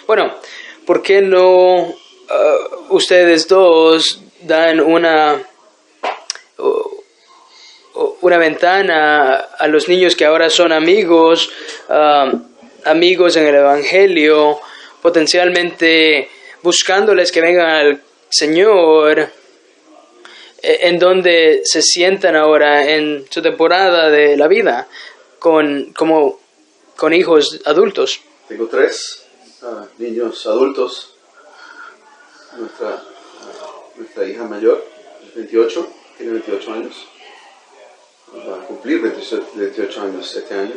Bueno, ¿por qué no ustedes dos dan una ventana a los niños que ahora son amigos, amigos en el Evangelio, potencialmente buscándoles que vengan al Señor, en donde se sientan ahora en su temporada de la vida con hijos adultos? Tengo tres niños adultos. Nuestra hija mayor, 28, tiene 28 años. Va a cumplir 28 años este año.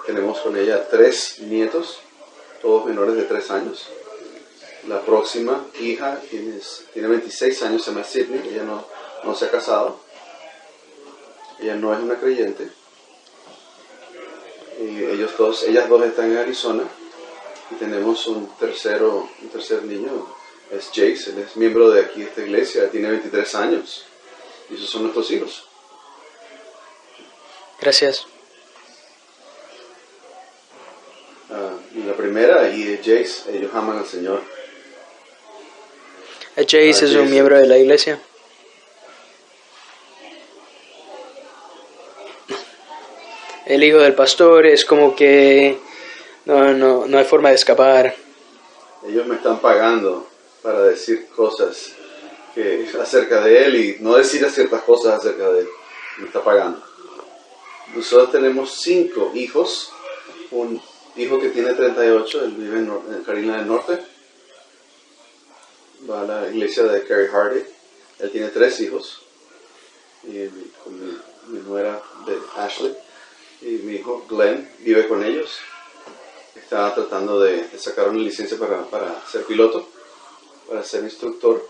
Tenemos con ella 3 nietos, todos menores de 3 años. La próxima hija tiene 26 años, se llama Sydney. Ella no se ha casado. Ella no es una creyente. Y ellas dos están en Arizona. Y tenemos un tercer niño, es Jace. Él es miembro de aquí, de esta iglesia, tiene 23 años. Y esos son nuestros hijos. Gracias. Y la primera, y Jace, ellos aman al Señor. Jace es un miembro de la iglesia. El hijo del pastor es como que no hay forma de escapar. Ellos me están pagando para decir cosas acerca de él y no decir ciertas cosas acerca de él. Me está pagando. Nosotros tenemos 5 hijos. Un hijo que tiene 38, él vive en Carolina del Norte. Va a la iglesia de Carrie Hardy. Él tiene 3 hijos. Y con mi nuera de Ashley. Y mi hijo Glenn vive con ellos. Está tratando de sacar una licencia para ser piloto, para ser instructor,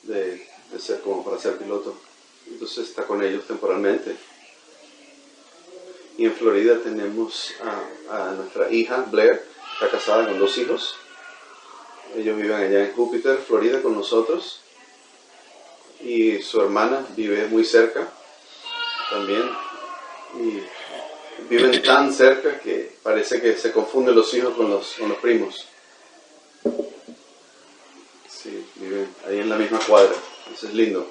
para ser piloto. Entonces está con ellos temporalmente. Y en Florida tenemos a nuestra hija Blair, está casada con 2 hijos. Ellos viven allá en Júpiter, Florida, con nosotros. Y su hermana vive muy cerca también. Y viven tan cerca que parece que se confunden los hijos con los primos. Sí, viven ahí en la misma cuadra. Eso es lindo.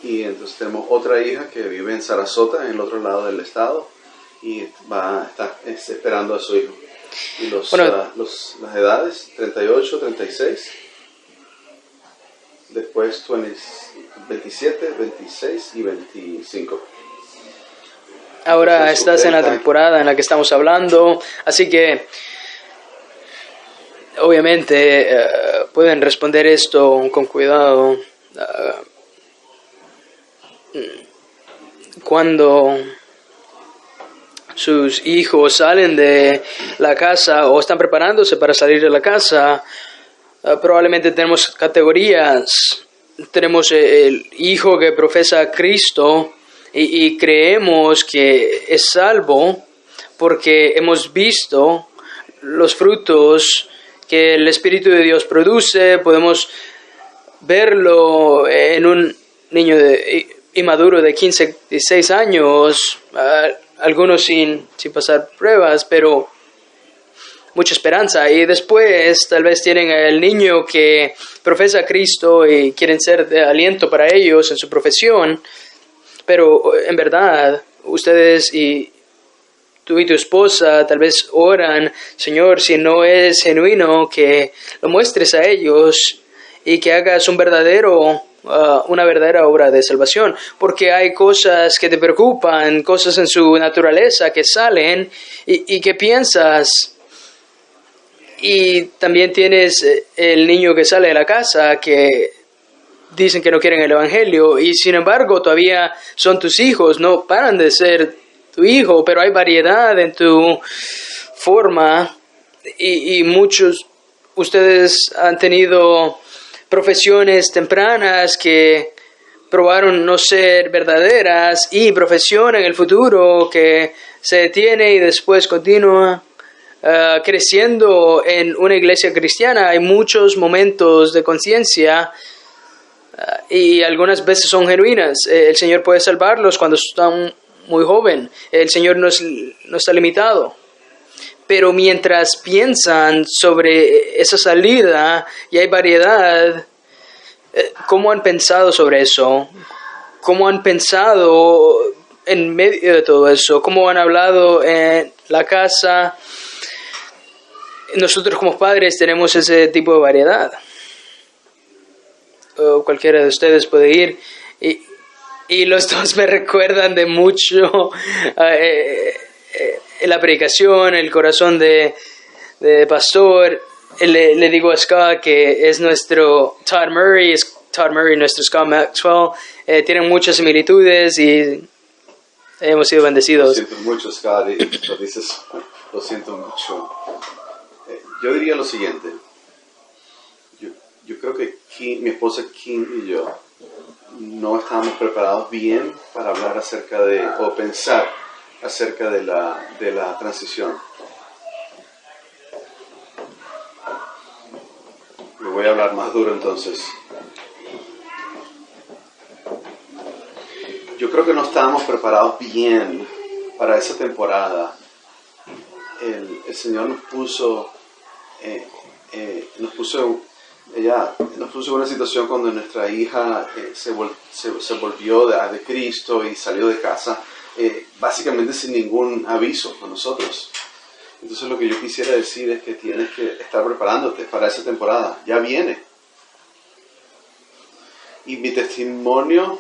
Y entonces tenemos otra hija que vive en Sarasota, en el otro lado del estado, y está esperando a su hijo. Y las edades, 38, 36, después 27, 26 y 25. Ahora estás en la temporada en la que estamos hablando, así que obviamente pueden responder esto con cuidado. Cuando sus hijos salen de la casa o están preparándose para salir de la casa, probablemente tenemos categorías. Tenemos el hijo que profesa a Cristo y creemos que es salvo porque hemos visto los frutos que el Espíritu de Dios produce. Podemos verlo en un niño inmaduro de 15, 16 años, algunos sin pasar pruebas, pero mucha esperanza. Y después tal vez tienen el niño que profesa a Cristo y quieren ser de aliento para ellos en su profesión, pero en verdad ustedes y tú y tu esposa tal vez oran: Señor, si no es genuino, que lo muestres a ellos y que hagas una verdadera obra de salvación, porque hay cosas que te preocupan, cosas en su naturaleza que salen y que piensas. Y también tienes el niño que sale de la casa que dicen que no quieren el Evangelio y sin embargo todavía son tus hijos, no paran de ser tu hijo, pero hay variedad en tu forma y muchos, ustedes han tenido profesiones tempranas que probaron no ser verdaderas y profesión en el futuro que se detiene y después continúa creciendo en una iglesia cristiana. Hay muchos momentos de conciencia y algunas veces son genuinas. El Señor puede salvarlos cuando están muy joven. El Señor no está limitado. Pero mientras piensan sobre esa salida y hay variedad, ¿cómo han pensado sobre eso? ¿Cómo han pensado en medio de todo eso? ¿Cómo han hablado en la casa? Nosotros como padres tenemos ese tipo de variedad. O cualquiera de ustedes puede ir. Y los dos me recuerdan de mucho la predicación, el corazón de pastor. Le digo a Scott que es nuestro Todd Murray, nuestro Scott Maxwell. Tienen muchas similitudes y hemos sido bendecidos. Lo siento mucho, Scott, y lo dices, lo siento mucho. Yo diría lo siguiente. Yo creo que mi esposa Kim y yo no estábamos preparados bien para hablar acerca de, o pensar acerca de la transición. Le voy a hablar más duro entonces. Yo creo que no estábamos preparados bien para esa temporada. El Señor nos puso en una situación cuando nuestra hija se volvió de Cristo y salió de casa, básicamente sin ningún aviso con nosotros. Entonces lo que yo quisiera decir es que tienes que estar preparándote para esa temporada. Ya viene. Y mi testimonio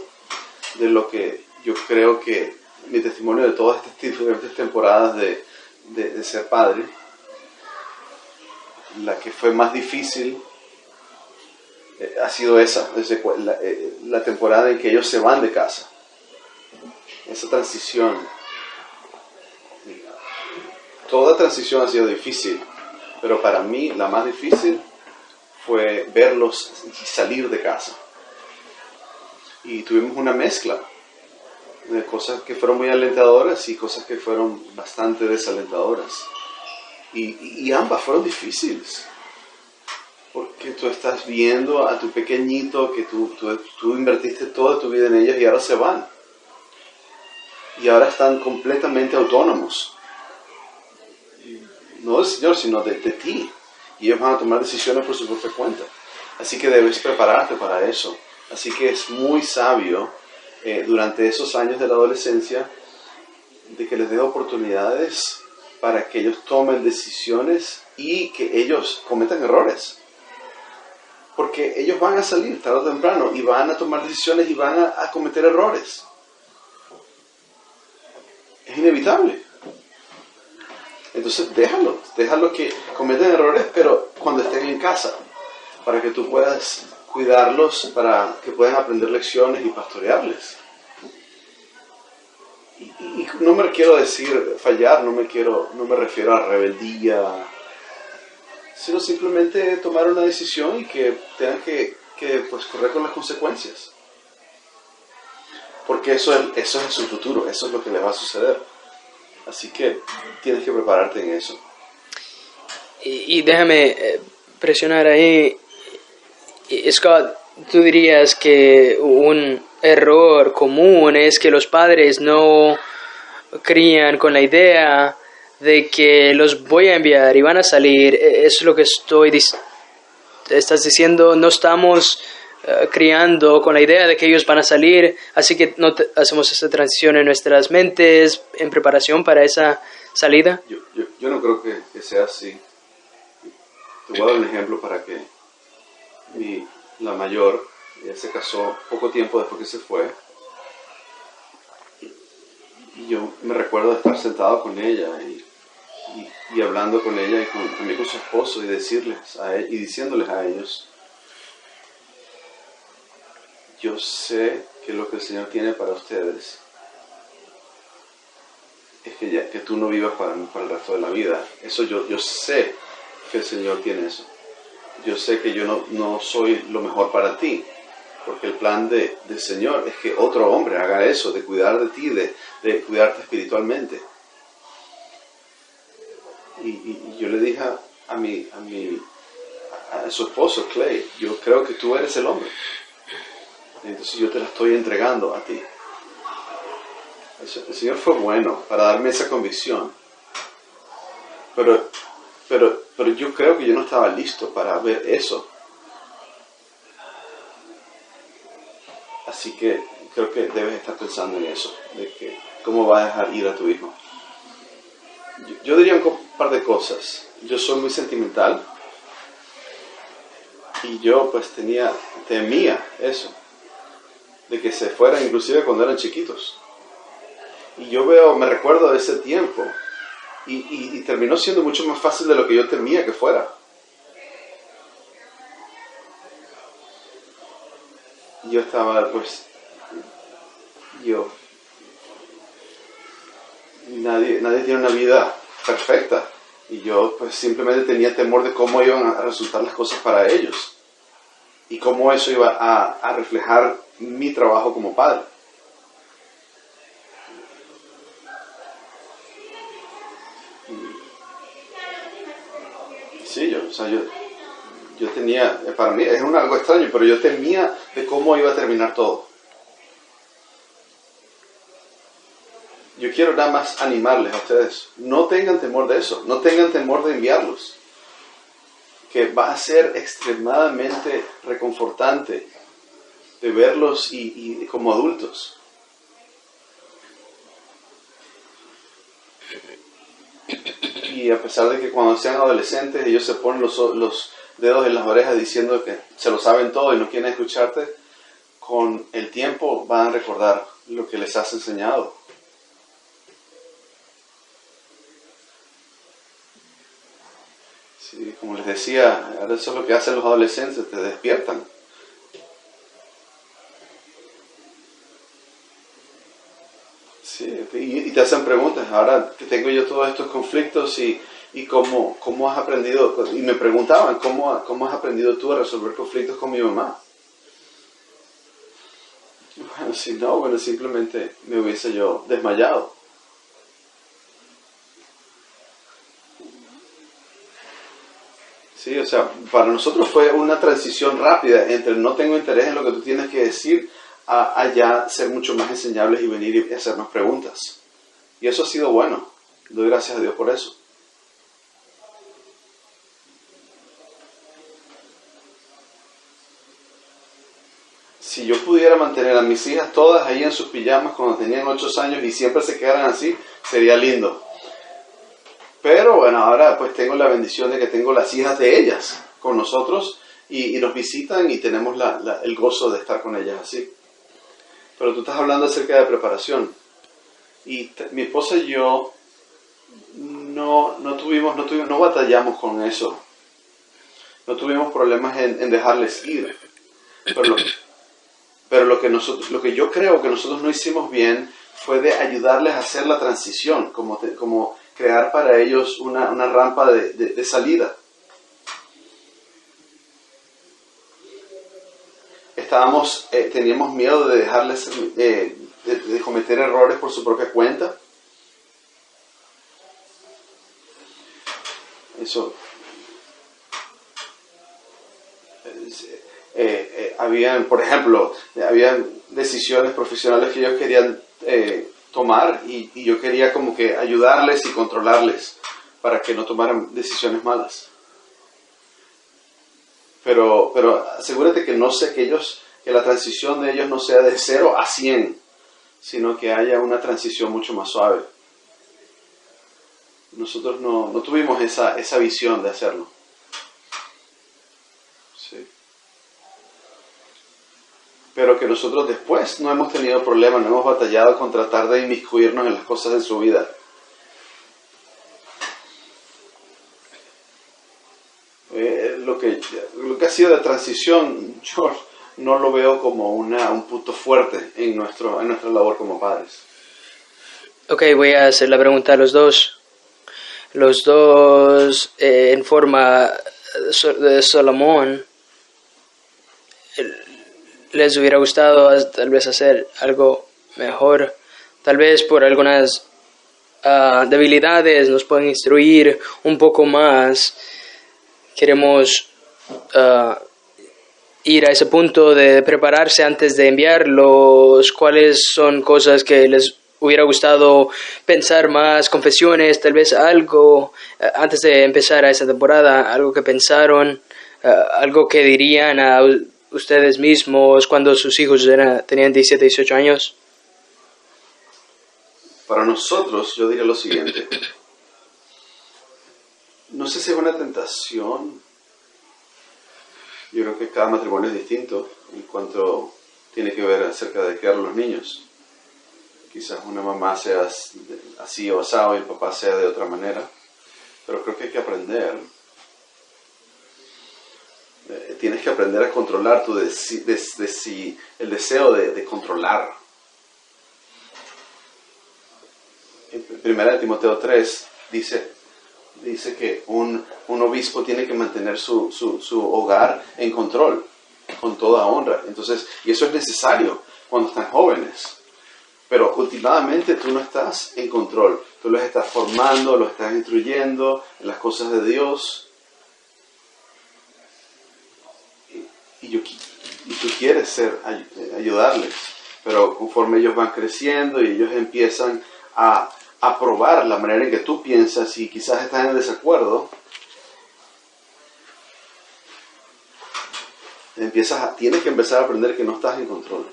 de lo que yo creo que, mi testimonio de todas estas diferentes temporadas de ser padre, la que fue más difícil ha sido esa, desde la temporada en que ellos se van de casa. Esa transición. Toda transición ha sido difícil, pero para mí la más difícil fue verlos salir de casa. Y tuvimos una mezcla de cosas que fueron muy alentadoras y cosas que fueron bastante desalentadoras. Y ambas fueron difíciles. Porque tú estás viendo a tu pequeñito que tú invertiste toda tu vida en ellos y ahora se van. Y ahora están completamente autónomos. No del Señor, sino de ti. Y ellos van a tomar decisiones por su propia cuenta. Así que debes prepararte para eso. Así que es muy sabio durante esos años de la adolescencia de que les dé oportunidades para que ellos tomen decisiones y que ellos cometan errores. Porque ellos van a salir tarde o temprano y van a tomar decisiones y van a cometer errores. Es inevitable. Entonces déjalo que cometan errores, pero cuando estén en casa, para que tú puedas cuidarlos, para que puedan aprender lecciones y pastorearles. Y no me quiero decir fallar, no me refiero a rebeldía, sino simplemente tomar una decisión y que tengan que pues, correr con las consecuencias. Porque eso es su futuro, eso es lo que les va a suceder. Así que tienes que prepararte en eso. Y déjame presionar ahí. Scott, ¿tú dirías que un error común es que los padres no crían con la idea de que los voy a enviar y van a salir? Es lo que estás diciendo. No estamos criando con la idea de que ellos van a salir, así que no hacemos esa transición en nuestras mentes en preparación para esa salida. Yo no creo que sea así. Te voy a dar un ejemplo para que la mayor, ella se casó poco tiempo después que se fue. Y yo me recuerdo de estar sentado con ella y hablando con ella y también con su esposo y diciéndoles a ellos: yo sé que lo que el Señor tiene para ustedes es que tú no vivas para el resto de la vida. Eso yo sé que el Señor tiene eso. Yo sé que yo no soy lo mejor para ti, porque el plan del Señor es que otro hombre haga eso, de cuidar de ti, de cuidarte espiritualmente. Y yo le dije a su esposo, Clay, yo creo que tú eres el hombre. Entonces yo te la estoy entregando a ti. El Señor fue bueno para darme esa convicción. pero yo creo que yo no estaba listo para ver eso. Así que creo que debes estar pensando en eso, de que cómo vas a dejar ir a tu hijo. Yo diría un par de cosas. Yo soy muy sentimental y yo pues temía eso, de que se fueran inclusive cuando eran chiquitos. Y yo me recuerdo de ese tiempo y terminó siendo mucho más fácil de lo que yo temía que fuera. Yo estaba pues, nadie tiene una vida perfecta y yo pues simplemente tenía temor de cómo iban a resultar las cosas para ellos y cómo eso iba a reflejar mi trabajo como padre. Sí, yo tenía, para mí es algo extraño, pero yo temía de cómo iba a terminar todo. Yo quiero nada más animarles a ustedes. No tengan temor de eso. No tengan temor de enviarlos. Que va a ser extremadamente reconfortante de verlos y como adultos. Y a pesar de que cuando sean adolescentes ellos se ponen los dedos en las orejas diciendo que se lo saben todo y no quieren escucharte, con el tiempo van a recordar lo que les has enseñado. Sí, como les decía, eso es lo que hacen los adolescentes, te despiertan. Sí, y te hacen preguntas. Ahora que tengo yo todos estos conflictos y cómo has aprendido, y me preguntaban, ¿cómo has aprendido tú a resolver conflictos con mi mamá? Bueno, si no, simplemente me hubiese yo desmayado. Sí, o sea, para nosotros fue una transición rápida entre no tengo interés en lo que tú tienes que decir a ya ser mucho más enseñables y venir y hacernos preguntas. Y eso ha sido bueno. Doy gracias a Dios por eso. Si yo pudiera mantener a mis hijas todas ahí en sus pijamas cuando tenían 8 años y siempre se quedaran así, sería lindo. Pero bueno, ahora pues tengo la bendición de que tengo las hijas de ellas con nosotros y nos visitan y tenemos el gozo de estar con ellas así. Pero tú estás hablando acerca de preparación. Y mi esposa y yo no batallamos con eso. No tuvimos problemas en dejarles ir. Pero lo que yo creo que nosotros no hicimos bien fue de ayudarles a hacer la transición, como crear para ellos una rampa de salida. Teníamos miedo de dejarles de cometer errores por su propia cuenta. Eso. Por ejemplo, habían decisiones profesionales que ellos querían tomar y yo quería como que ayudarles y controlarles para que no tomaran decisiones malas. Pero asegúrate que que la transición de ellos no sea de 0 a 100, sino que haya una transición mucho más suave. Nosotros no tuvimos esa visión de hacerlo. Sí. Pero que nosotros después no hemos tenido problemas, no hemos batallado con tratar de inmiscuirnos en las cosas de su vida. Lo que ha sido de transición, yo no lo veo como un punto fuerte en nuestra labor como padres. Ok, voy a hacer la pregunta a los dos. Los dos, en forma de Salomón, les hubiera gustado tal vez hacer algo mejor. Tal vez por algunas debilidades nos pueden instruir un poco más. Queremos ir a ese punto de prepararse antes de enviarlos. ¿Cuáles son cosas que les hubiera gustado pensar más confesiones, tal vez algo antes de empezar a esta temporada, algo que pensaron, algo que dirían a ustedes mismos cuando sus hijos tenían 17, 18 años? Para nosotros, yo diría lo siguiente. No sé si es una tentación. Yo creo que cada matrimonio es distinto en cuanto tiene que ver acerca de criar a los niños. Quizás una mamá sea así o asado y el papá sea de otra manera. Pero creo que hay que aprender. Tienes que aprender a controlar el deseo de controlar. En 1 Timoteo 3 dice que un obispo tiene que mantener su hogar en control, con toda honra. Entonces, y eso es necesario cuando están jóvenes. Pero últimamente tú no estás en control. Tú los estás formando, los estás instruyendo en las cosas de Dios. Y tú quieres ayudarles. Pero conforme ellos van creciendo y ellos empiezan a probar la manera en que tú piensas y quizás estás en desacuerdo, tienes que empezar a aprender que no estás en control.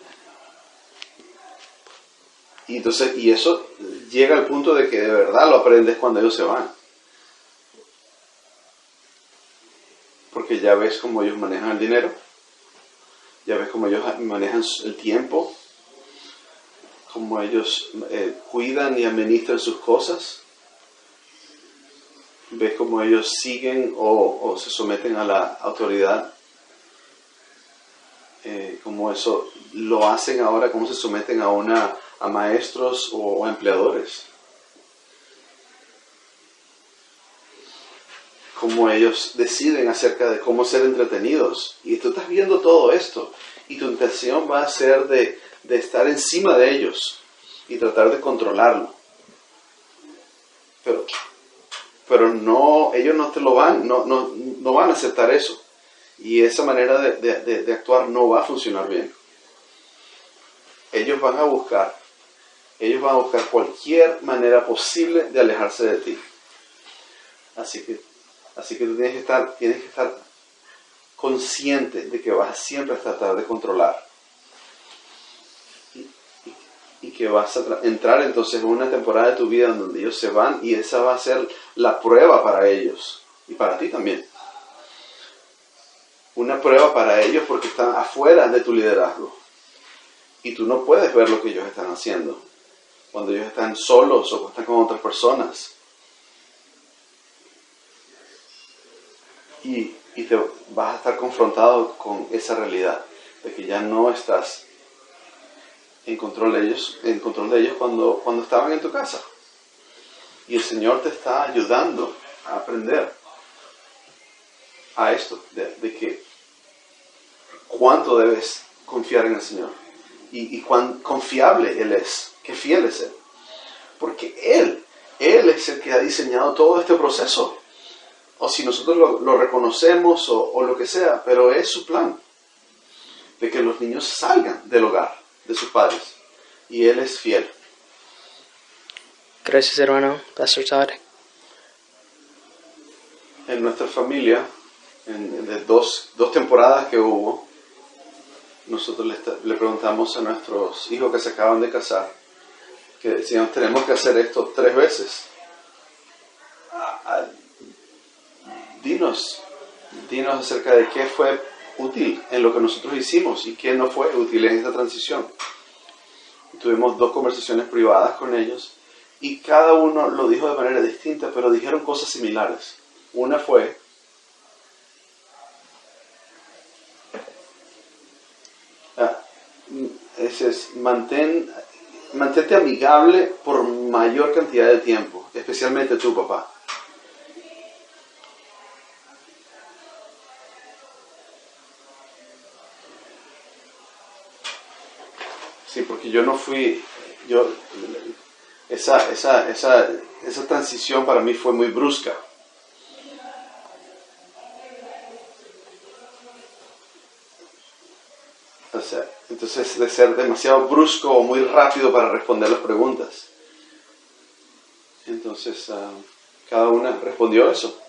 Y eso llega al punto de que de verdad lo aprendes cuando ellos se van. Porque ya ves cómo ellos manejan el dinero, ya ves cómo ellos manejan el tiempo, cómo ellos cuidan y administran sus cosas. Ves cómo ellos siguen o se someten a la autoridad. Cómo eso lo hacen ahora, cómo se someten a maestros o a empleadores. Cómo ellos deciden acerca de cómo ser entretenidos. Y tú estás viendo todo esto. Y tu intención va a ser de estar encima de ellos y tratar de controlarlo. Pero no, ellos no te lo no van a aceptar eso. Y esa manera de actuar no va a funcionar bien. Ellos van a buscar cualquier manera posible de alejarse de ti. Así que tú tienes que estar consciente de que vas siempre a tratar de controlar. Y que vas a entrar entonces en una temporada de tu vida en donde ellos se van y esa va a ser la prueba para ellos y para ti también. Una prueba para ellos porque están afuera de tu liderazgo y tú no puedes ver lo que ellos están haciendo cuando ellos están solos o están con otras personas. Y te vas a estar confrontado con esa realidad de que ya no estás en control de ellos cuando estaban en tu casa. Y el Señor te está ayudando a aprender a esto, de que cuánto debes confiar en el Señor y cuán confiable Él es, qué fiel es Él. Porque Él es el que ha diseñado todo este proceso. O si nosotros lo reconocemos o lo que sea, pero es su plan de que los niños salgan del hogar de sus padres. Y Él es fiel. Gracias, hermano. Pastor Todd. En nuestra familia, en dos temporadas que hubo, nosotros le preguntamos a nuestros hijos que se acaban de casar, que decíamos, tenemos que hacer esto 3 veces. Dinos acerca de qué fue útil en lo que nosotros hicimos y qué no fue útil en esta transición. Tuvimos 2 conversaciones privadas con ellos y cada uno lo dijo de manera distinta, pero dijeron cosas similares. Una fue, mantente amigable por mayor cantidad de tiempo, especialmente tu papá. Sí, porque esa transición para mí fue muy brusca. O sea, entonces de ser demasiado brusco o muy rápido para responder las preguntas. Entonces cada una respondió eso.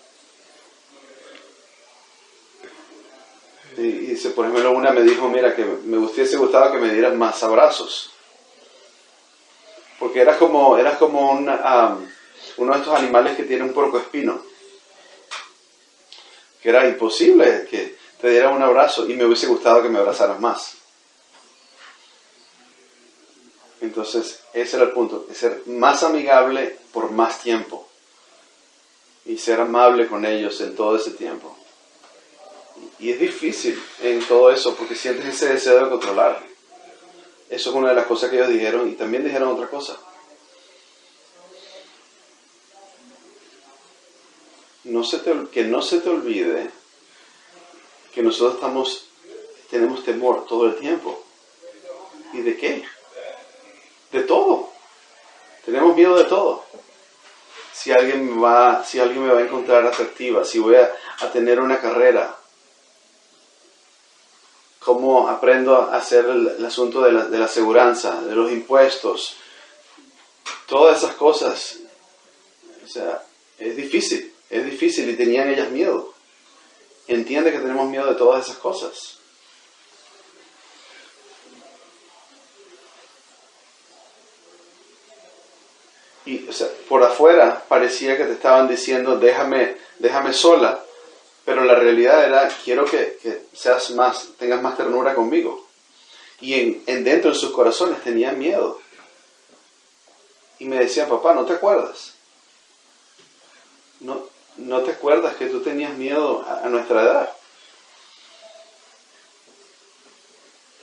Y dice, por ejemplo, una me dijo, mira, que me hubiese gustado que me dieras más abrazos. Porque eras como uno de estos animales que tiene un puercoespino. Que era imposible que te diera un abrazo y me hubiese gustado que me abrazaras más. Entonces, ese era el punto, es ser más amigable por más tiempo y ser amable con ellos en todo ese tiempo. Y es difícil en todo eso porque sientes ese deseo de controlar. Eso es una de las cosas que ellos dijeron y también dijeron otra cosa. Que no se te olvide que nosotros tenemos temor todo el tiempo. ¿Y de qué? De todo. Tenemos miedo de todo. Si alguien me va a encontrar atractiva, si voy a tener una carrera, cómo aprendo a hacer el asunto de la aseguranza, de los impuestos, todas esas cosas. O sea, es difícil y tenían ellas miedo. Entiende que tenemos miedo de todas esas cosas. Y, o sea, por afuera parecía que te estaban diciendo, déjame sola, pero la realidad era, quiero que tengas más ternura conmigo. Y dentro de sus corazones tenían miedo. Y me decían, papá, ¿no te acuerdas? ¿No te acuerdas que tú tenías miedo a nuestra edad?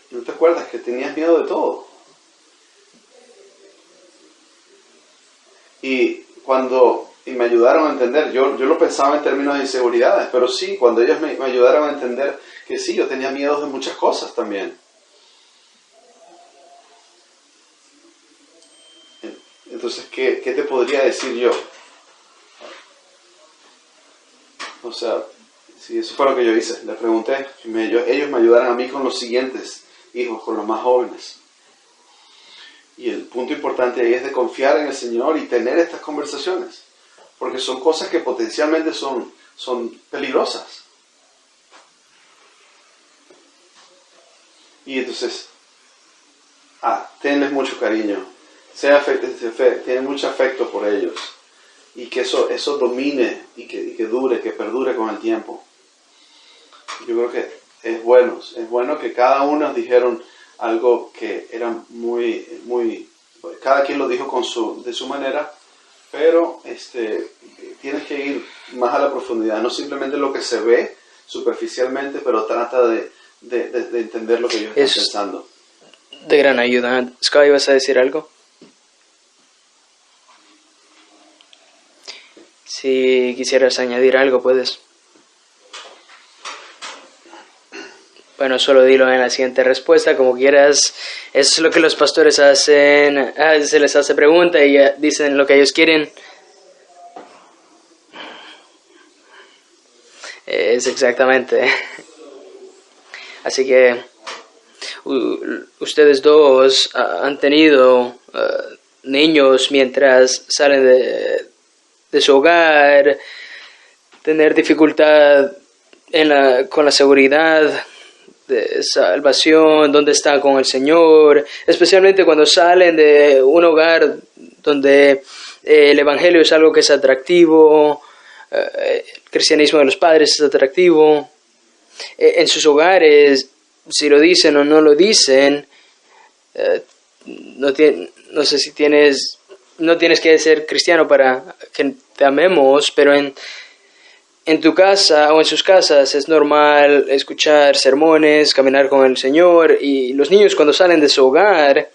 ¿No te acuerdas que tenías miedo de todo? Y me ayudaron a entender, yo lo pensaba en términos de inseguridades, pero sí, cuando ellos me ayudaron a entender que sí, yo tenía miedo de muchas cosas también. Entonces, ¿qué te podría decir yo? O sea, sí, eso fue lo que yo hice. Le pregunté, ellos me ayudaron a mí con los siguientes hijos, con los más jóvenes. Y el punto importante ahí es de confiar en el Señor y tener estas conversaciones. Porque son cosas que potencialmente son peligrosas. Y entonces, tenles mucho cariño. Tiene mucho afecto por ellos. Y que eso domine y que dure, que perdure con el tiempo. Yo creo que es bueno que cada uno dijeron algo que era muy, cada quien lo dijo de su manera, pero tienes que ir más a la profundidad, no simplemente lo que se ve superficialmente, pero trata de entender lo que ellos están pensando. De gran ayuda. Sky, ¿vas a decir algo? Si quisieras añadir algo, puedes. Bueno, solo dilo en la siguiente respuesta, como quieras. Eso es lo que los pastores hacen. Se les hace pregunta y dicen lo que ellos quieren. Es exactamente. Así que ustedes dos han tenido niños mientras salen de su hogar, tener dificultad con la seguridad de salvación, donde están con el Señor, especialmente cuando salen de un hogar donde el Evangelio es algo que es atractivo, el cristianismo de los padres es atractivo. En sus hogares, si lo dicen o no lo dicen, no tienes que ser cristiano para que te amemos, pero en tu casa o en sus casas es normal escuchar sermones, caminar con el Señor, y los niños cuando salen de su hogar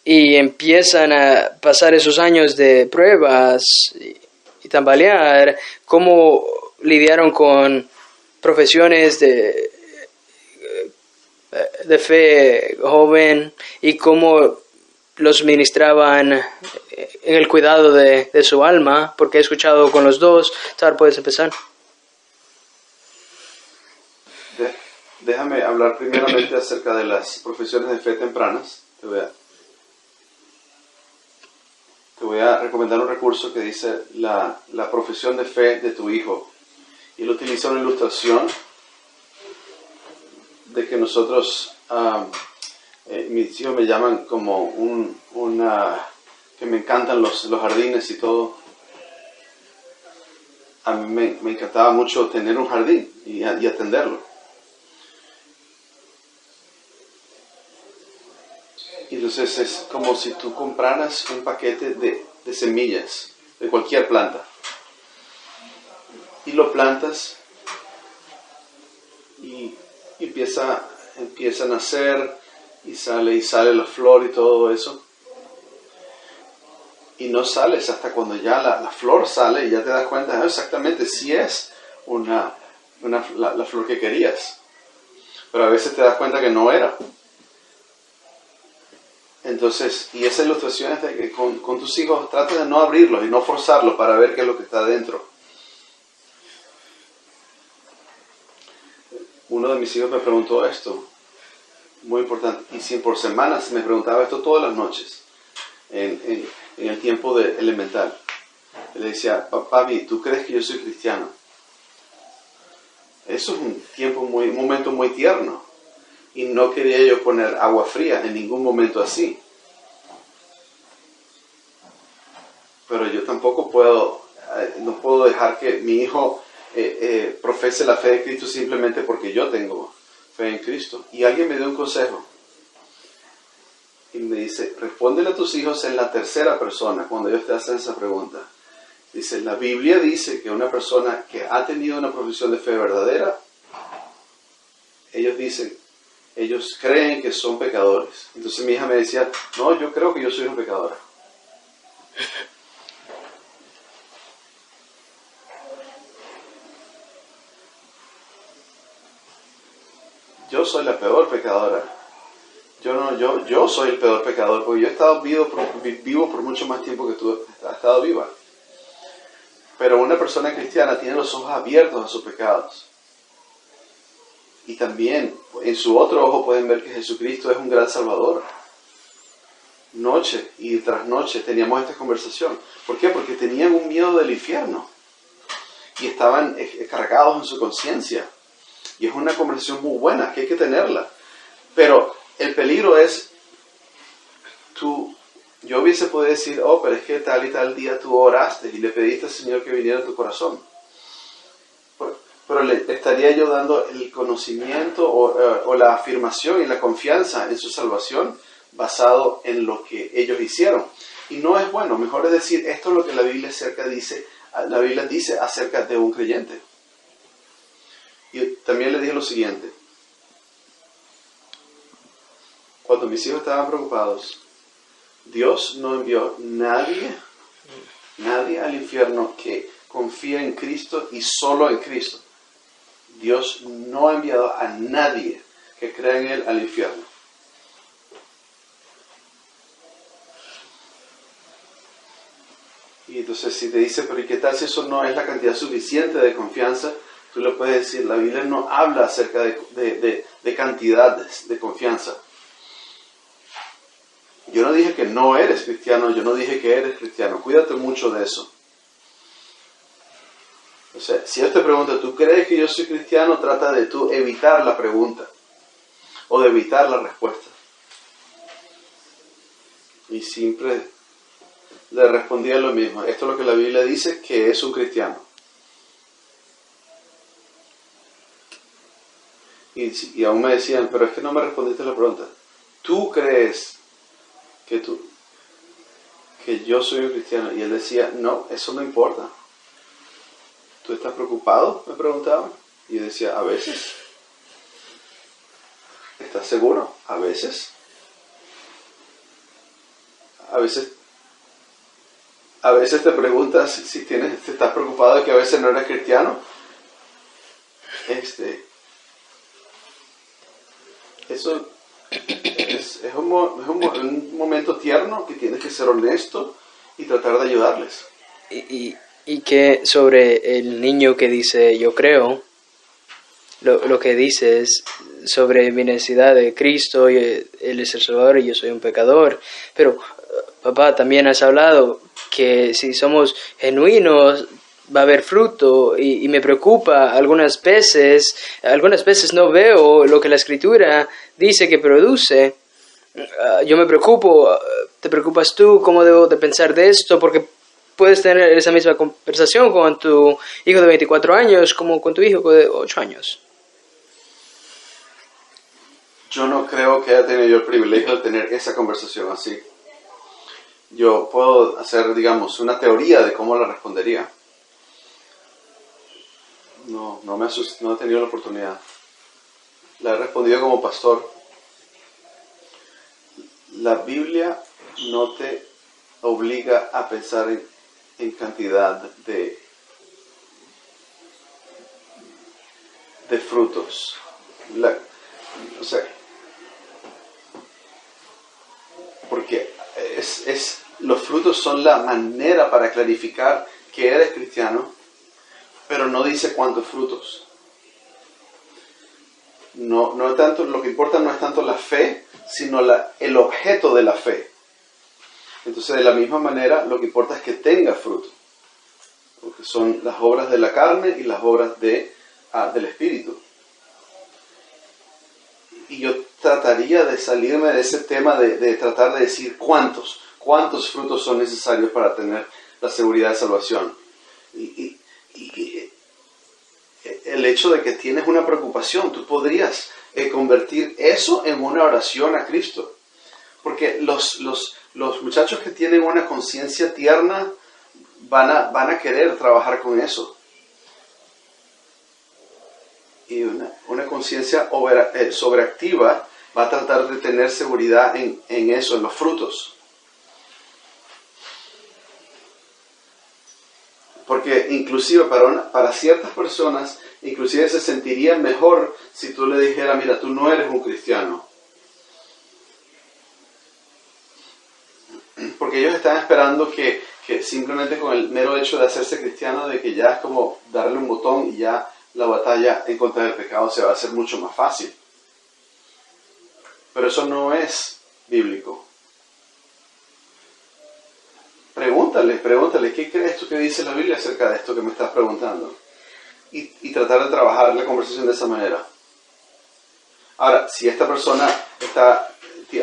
y empiezan a pasar esos años de pruebas y tambalear, cómo lidiaron con profesiones de fe joven y cómo los ministraban en el cuidado de su alma, porque he escuchado con los dos. Tar, puedes empezar. déjame hablar primeramente acerca de las profesiones de fe tempranas. Te voy a recomendar un recurso que dice la profesión de fe de tu hijo. Y él utiliza una ilustración de que nosotros, mis hijos me llaman como que me encantan los jardines y todo. A mí me encantaba mucho tener un jardín y atenderlo. Entonces es como si tú compraras un paquete de semillas de cualquier planta y lo plantas y empieza a nacer y sale la flor y todo eso, y no sales hasta cuando ya la flor sale y ya te das cuenta exactamente si es la flor que querías, pero a veces te das cuenta que no era. Entonces, y esa ilustración es de que con tus hijos trata de no abrirlos y no forzarlos para ver qué es lo que está adentro. Uno de mis hijos me preguntó esto, muy importante, y por semanas me preguntaba esto todas las noches, en el tiempo de elemental. Le decía, papi, ¿tú crees que yo soy cristiano? Eso es un momento muy tierno. Y no quería yo poner agua fría en ningún momento así. Pero yo tampoco no puedo dejar que mi hijo profese la fe de Cristo simplemente porque yo tengo fe en Cristo. Y alguien me dio un consejo. Y me dice, respóndele a tus hijos en la tercera persona cuando ellos te hacen esa pregunta. Dice, la Biblia dice que una persona que ha tenido una profesión de fe verdadera, ellos creen que son pecadores. Entonces mi hija me decía, no, yo creo que yo soy una pecadora. Yo soy la peor pecadora. Yo soy el peor pecador, porque yo he estado vivo por mucho más tiempo que tú has estado viva. Pero una persona cristiana tiene los ojos abiertos a sus pecados. Y también en su otro ojo pueden ver que Jesucristo es un gran Salvador. Noche y tras noche teníamos esta conversación. ¿Por qué? Porque tenían un miedo del infierno. Y estaban cargados en su conciencia. Y es una conversación muy buena, que hay que tenerla. Pero el peligro es, yo hubiese podido decir, pero es que tal y tal día tú oraste y le pediste al Señor que viniera a tu corazón. Pero le estaría yo dando el conocimiento o la afirmación y la confianza en su salvación basado en lo que ellos hicieron. Y no es bueno, mejor es decir, esto es lo que la Biblia dice acerca de un creyente. Y también le dije lo siguiente. Cuando mis hijos estaban preocupados, Dios no envió nadie al infierno que confíe en Cristo y solo en Cristo. Dios no ha enviado a nadie que crea en Él al infierno. Y entonces si te dice, pero ¿y qué tal si eso no es la cantidad suficiente de confianza? Tú le puedes decir, la Biblia no habla acerca de cantidades de confianza. Yo no dije que no eres cristiano, yo no dije que eres cristiano. Cuídate mucho de eso. O sea, si ellos te preguntan, ¿tú crees que yo soy cristiano? Trata de tú evitar la pregunta o de evitar la respuesta. Y siempre le respondía lo mismo. Esto es lo que la Biblia dice, que es un cristiano. Y aún me decían, pero es que no me respondiste la pregunta. ¿Tú crees que yo soy un cristiano? Y él decía, no, eso no importa. ¿Tú estás preocupado?, me preguntaban. Y yo decía, a veces. ¿Estás seguro? A veces. A veces te preguntas si estás preocupado de que a veces no eres cristiano. Eso es un momento tierno que tienes que ser honesto y tratar de ayudarles. Y que sobre el niño que dice yo creo, lo que dice es, sobre mi necesidad de Cristo, y Él es el Salvador y yo soy un pecador. Pero, papá, también has hablado que si somos genuinos va a haber fruto y me preocupa algunas veces no veo lo que la Escritura dice que produce. Yo me preocupo, ¿te preocupas tú? ¿Cómo debo de pensar de esto? Porque puedes tener esa misma conversación con tu hijo de 24 años como con tu hijo de 8 años. Yo no creo que haya tenido yo el privilegio de tener esa conversación así. Yo puedo hacer, digamos, una teoría de cómo la respondería. No he tenido la oportunidad. La he respondido como pastor. La Biblia no te obliga a pensar en cantidad de frutos. Porque los frutos son la manera para clarificar que eres cristiano, pero no dice cuántos frutos. No tanto, lo que importa no es tanto la fe, sino el objeto de la fe. Entonces, de la misma manera, lo que importa es que tenga fruto, porque son las obras de la carne y las obras del Espíritu. Y yo trataría de salirme de ese tema de tratar de decir cuántos frutos son necesarios para tener la seguridad de salvación. Y el hecho de que tienes una preocupación, tú podrías convertir eso en una oración a Cristo. Porque los muchachos que tienen una conciencia tierna van a querer trabajar con eso. Y una conciencia sobreactiva va a tratar de tener seguridad en eso, en los frutos. Porque inclusive para ciertas personas, inclusive se sentirían mejor si tú le dijeras, mira, tú no eres un cristiano. Porque ellos están esperando que simplemente con el mero hecho de hacerse cristiano, de que ya es como darle un botón y ya la batalla en contra del pecado se va a hacer mucho más fácil. Pero eso no es bíblico. Pregúntale, ¿qué crees tú que dice la Biblia acerca de esto que me estás preguntando? Y tratar de trabajar la conversación de esa manera. Ahora, si esta persona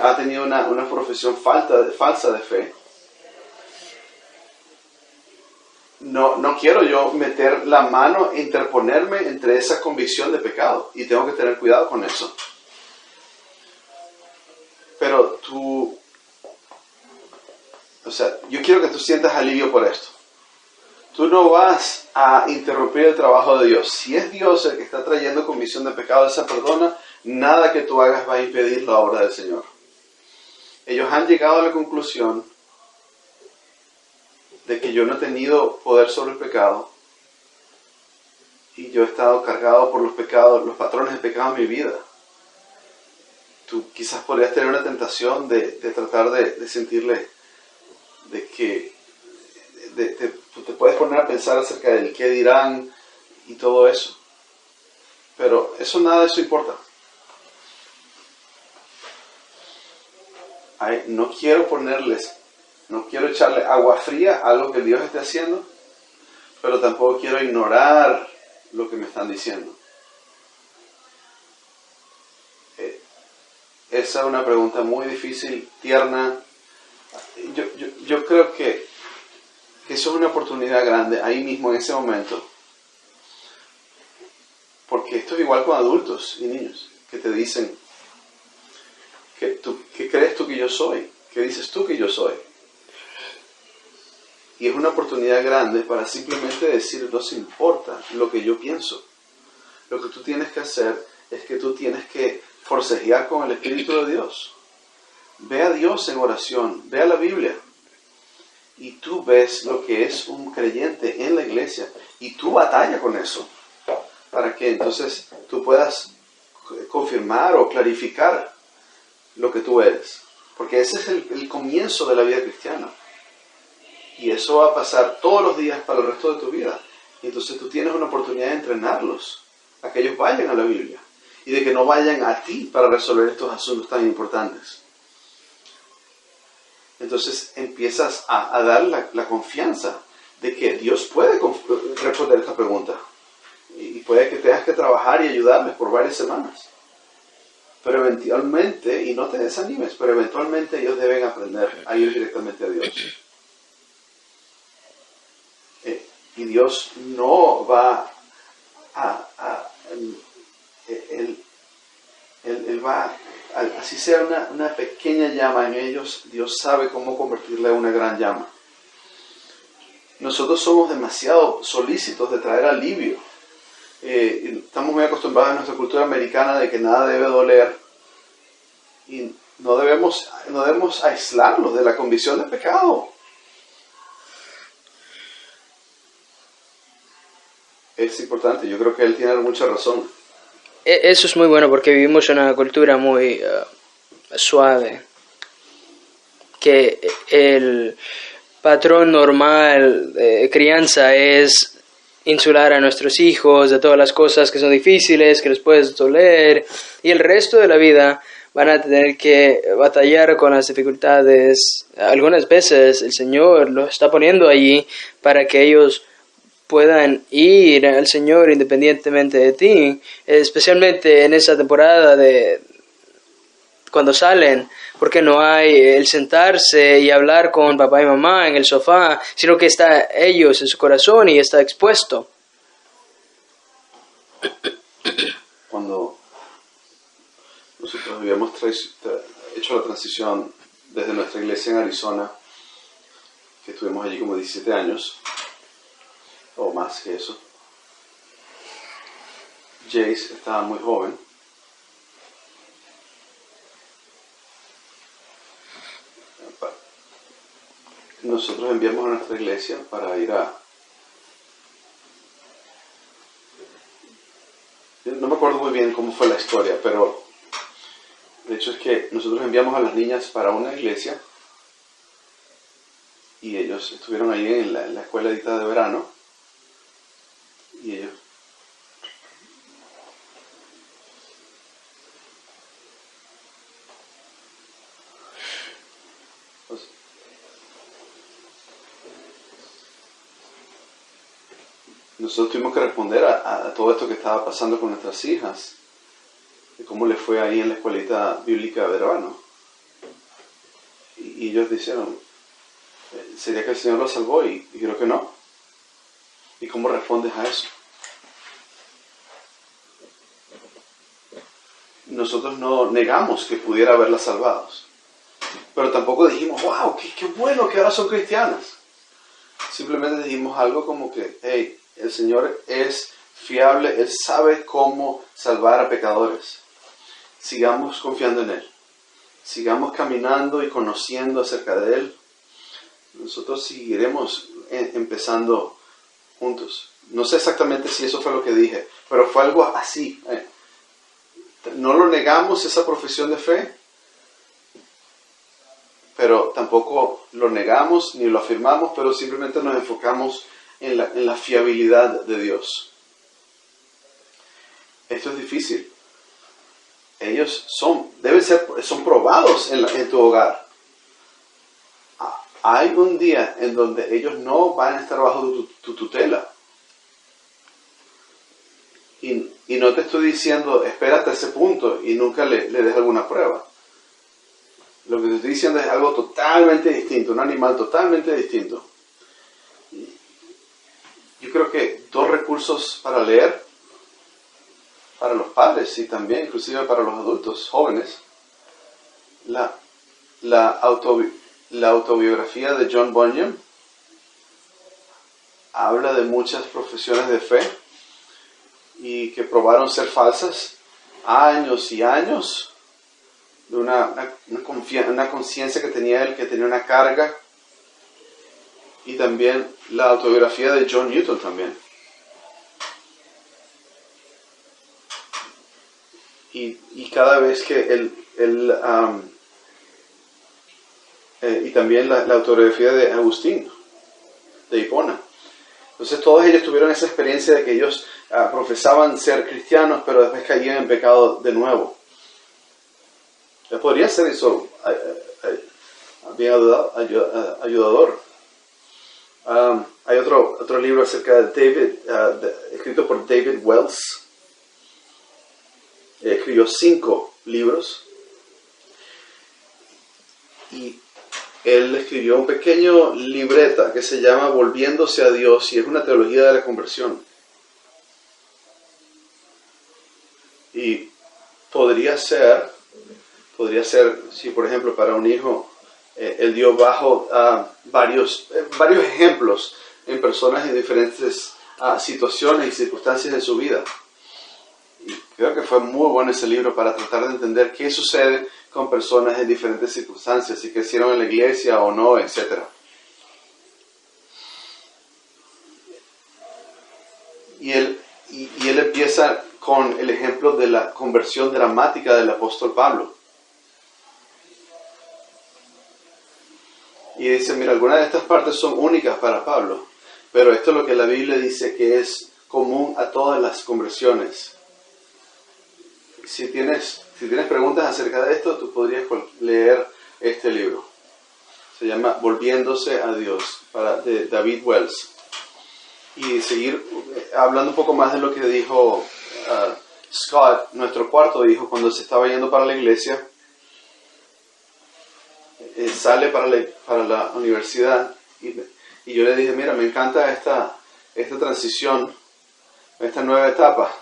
ha tenido una profesión falsa de fe, no quiero yo meter la mano e interponerme entre esa convicción de pecado, y tengo que tener cuidado con eso. Pero yo quiero que tú sientas alivio por esto. Tú no vas a interrumpir el trabajo de Dios. Si es Dios el que está trayendo convicción de pecado a esa persona, nada que tú hagas va a impedir la obra del Señor. Ellos han llegado a la conclusión de que yo no he tenido poder sobre el pecado y yo he estado cargado por los patrones de pecado en mi vida. Tú quizás podrías tener una tentación de tratar de sentirle de que tú te puedes poner a pensar acerca del qué dirán y todo eso, pero nada de eso importa. No quiero echarle agua fría a algo que Dios esté haciendo, pero tampoco quiero ignorar lo que me están diciendo. Esa es una pregunta muy difícil, tierna. Yo creo que eso es una oportunidad grande ahí mismo en ese momento, porque esto es igual con adultos y niños que te dicen ¿qué crees tú que yo soy? ¿Qué dices tú que yo soy? Y es una oportunidad grande para simplemente decir, no se importa lo que yo pienso. Lo que tú tienes que hacer es que tú tienes que forcejear con el Espíritu de Dios. Ve a Dios en oración, ve a la Biblia. Y tú ves lo que es un creyente en la iglesia. Y tú batalla con eso. Para que entonces tú puedas confirmar o clarificar lo que tú eres. Porque ese es el comienzo de la vida cristiana. Y eso va a pasar todos los días para el resto de tu vida. Y entonces tú tienes una oportunidad de entrenarlos a que ellos vayan a la Biblia. y de que no vayan a ti para resolver estos asuntos tan importantes. Entonces empiezas a dar la confianza de que Dios puede responder esta pregunta. Y puede que tengas que trabajar y ayudarles por varias semanas. Pero eventualmente, y no te desanimes, pero eventualmente ellos deben aprender a ir directamente a Dios. Y Dios no va Él va, así sea una pequeña llama en ellos, Dios sabe cómo convertirla en una gran llama. Nosotros somos demasiado solícitos de traer alivio. Estamos muy acostumbrados en nuestra cultura americana de que nada debe doler. Y no debemos aislarlos de la convicción de pecado. Es importante, yo creo que él tiene mucha razón. Eso es muy bueno porque vivimos en una cultura muy suave, que el patrón normal de crianza es insular a nuestros hijos de todas las cosas que son difíciles, que les puedes doler, y el resto de la vida van a tener que batallar con las dificultades. Algunas veces el Señor los está poniendo allí para que ellos puedan ir al Señor independientemente de ti, especialmente en esa temporada de cuando salen, porque no hay el sentarse y hablar con papá y mamá en el sofá, sino que está ellos en su corazón y está expuesto. Cuando nosotros habíamos hecho la transición desde nuestra iglesia en Arizona, que estuvimos allí como 17 años, o más que eso, Jace estaba muy joven. Nosotros enviamos a nuestra iglesia para ir no me acuerdo muy bien cómo fue la historia, pero de hecho es que nosotros enviamos a las niñas para una iglesia y ellos estuvieron ahí en la escueladita de verano y ellos nosotros tuvimos que responder a todo esto que estaba pasando con nuestras hijas, de cómo les fue ahí en la escuelita bíblica de verano. Y ellos dijeron, ¿sería que el Señor los salvó? Y creo que no. ¿Y cómo respondes a eso? Nosotros no negamos que pudiera haberlas salvados, pero tampoco dijimos, wow, qué bueno que ahora son cristianas. Simplemente dijimos algo como que, hey, el Señor es fiable, Él sabe cómo salvar a pecadores. Sigamos confiando en Él. Sigamos caminando y conociendo acerca de Él. Nosotros seguiremos empezando juntos. No sé exactamente si eso fue lo que dije, pero fue algo así. No lo negamos, esa profesión de fe, pero tampoco lo negamos ni lo afirmamos, pero simplemente nos enfocamos en la fiabilidad de Dios. Esto es difícil. Ellos son probados en tu hogar. Hay un día en donde ellos no van a estar bajo tu tutela. Y no te estoy diciendo, espérate a ese punto y nunca le des alguna prueba. Lo que te estoy diciendo es algo totalmente distinto, un animal totalmente distinto. Yo creo que 2 recursos para leer, para los padres y también inclusive para los adultos jóvenes. La autobiografía de John Bunyan habla de muchas profesiones de fe y que probaron ser falsas, años y años, de una conciencia que tenía él, que tenía una carga. Y también la autobiografía de John Newton también. Y cada vez que y también la autobiografía de Agustín, de Hipona. Entonces todos ellos tuvieron esa experiencia de que ellos profesaban ser cristianos, pero después caían en pecado de nuevo. Podría ser eso bien ayudador. Hay otro libro acerca de David, escrito por David Wells. Escribió 5 libros. Y él escribió un pequeño libreta que se llama Volviéndose a Dios, y es una teología de la conversión. Y podría ser, si por ejemplo para un hijo, él dio varios ejemplos en personas en diferentes situaciones y circunstancias de su vida. Y creo que fue muy bueno ese libro para tratar de entender qué sucede con personas en diferentes circunstancias, si crecieron en la iglesia o no, etc. Y él empieza con el ejemplo de la conversión dramática del apóstol Pablo. Y dice, mira, algunas de estas partes son únicas para Pablo, pero esto es lo que la Biblia dice que es común a todas las conversiones. Si tienes preguntas acerca de esto, tú podrías leer este libro. Se llama Volviéndose a Dios, de David Wells. Y seguir hablando un poco más de lo que dijo Scott, nuestro cuarto hijo, cuando se estaba yendo para la iglesia. Sale para la universidad y yo le dije, mira, me encanta esta transición, esta nueva etapa.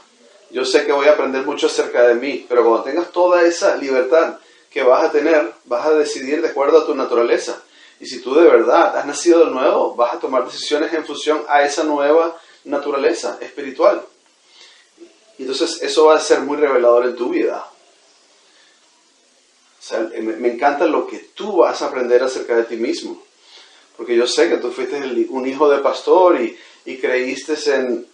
Yo sé que voy a aprender mucho acerca de mí, pero cuando tengas toda esa libertad que vas a tener, vas a decidir de acuerdo a tu naturaleza. Y si tú de verdad has nacido de nuevo, vas a tomar decisiones en función a esa nueva naturaleza espiritual. Y entonces eso va a ser muy revelador en tu vida. O sea, me encanta lo que tú vas a aprender acerca de ti mismo. Porque yo sé que tú fuiste un hijo de pastor y creíste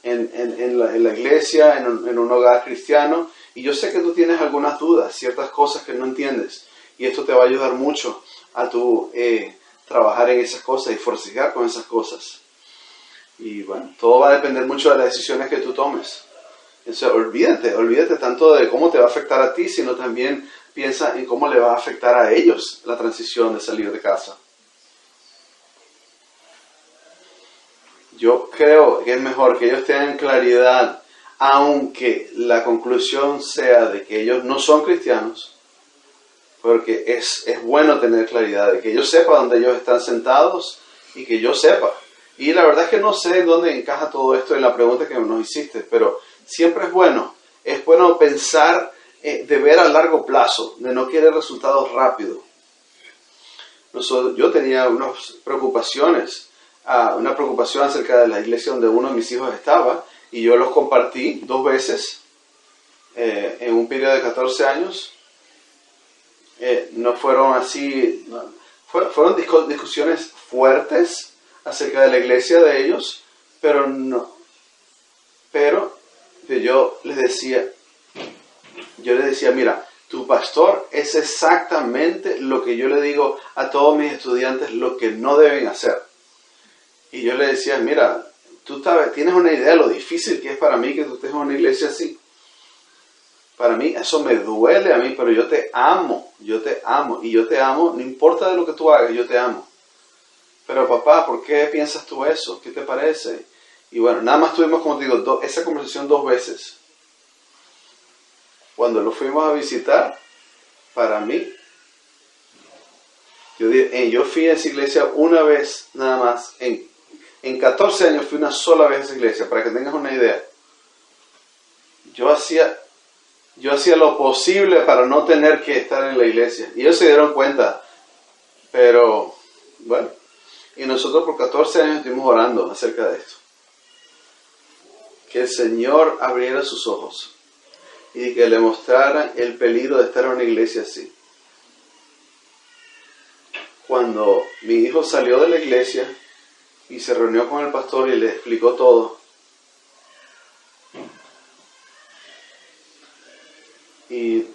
en la iglesia, en un hogar cristiano. Y yo sé que tú tienes algunas dudas, ciertas cosas que no entiendes. Y esto te va a ayudar mucho a tu trabajar en esas cosas y forcejear con esas cosas. Y bueno, todo va a depender mucho de las decisiones que tú tomes. Entonces, olvídate tanto de cómo te va a afectar a ti, sino también piensa en cómo le va a afectar a ellos la transición de salir de casa. Yo creo que es mejor que ellos tengan claridad, aunque la conclusión sea de que ellos no son cristianos, porque es bueno tener claridad, de que ellos sepan dónde ellos están sentados y que yo sepa. Y la verdad es que no sé dónde encaja todo esto en la pregunta que nos hiciste, pero siempre es bueno pensar de ver a largo plazo, de no querer resultados rápidos. Yo tenía unas preocupaciones, una preocupación acerca de la iglesia donde uno de mis hijos estaba, y yo los compartí 2 veces en un periodo de 14 años. No fueron así, fueron discusiones fuertes acerca de la iglesia de ellos, pero yo les decía, mira, tu pastor es exactamente lo que yo le digo a todos mis estudiantes lo que no deben hacer. Y yo le decía, mira, tú tienes una idea de lo difícil que es para mí que tú estés en una iglesia así. Para mí eso me duele a mí, pero yo te amo, y yo te amo, no importa de lo que tú hagas, yo te amo. Pero papá, ¿por qué piensas tú eso? ¿Qué te parece? Y bueno, nada más tuvimos, como te digo, esa conversación 2 veces. Cuando lo fuimos a visitar, para mí, yo fui a esa iglesia una vez nada más. En 14 años fui una sola vez a esa iglesia, para que tengas una idea. Yo hacía lo posible para no tener que estar en la iglesia. Y ellos se dieron cuenta. Pero, bueno. Y nosotros por 14 años estuvimos orando acerca de esto. Que el Señor abriera sus ojos. Y que le mostraran el peligro de estar en una iglesia así. Cuando mi hijo salió de la iglesia y se reunió con el pastor y le explicó todo. Y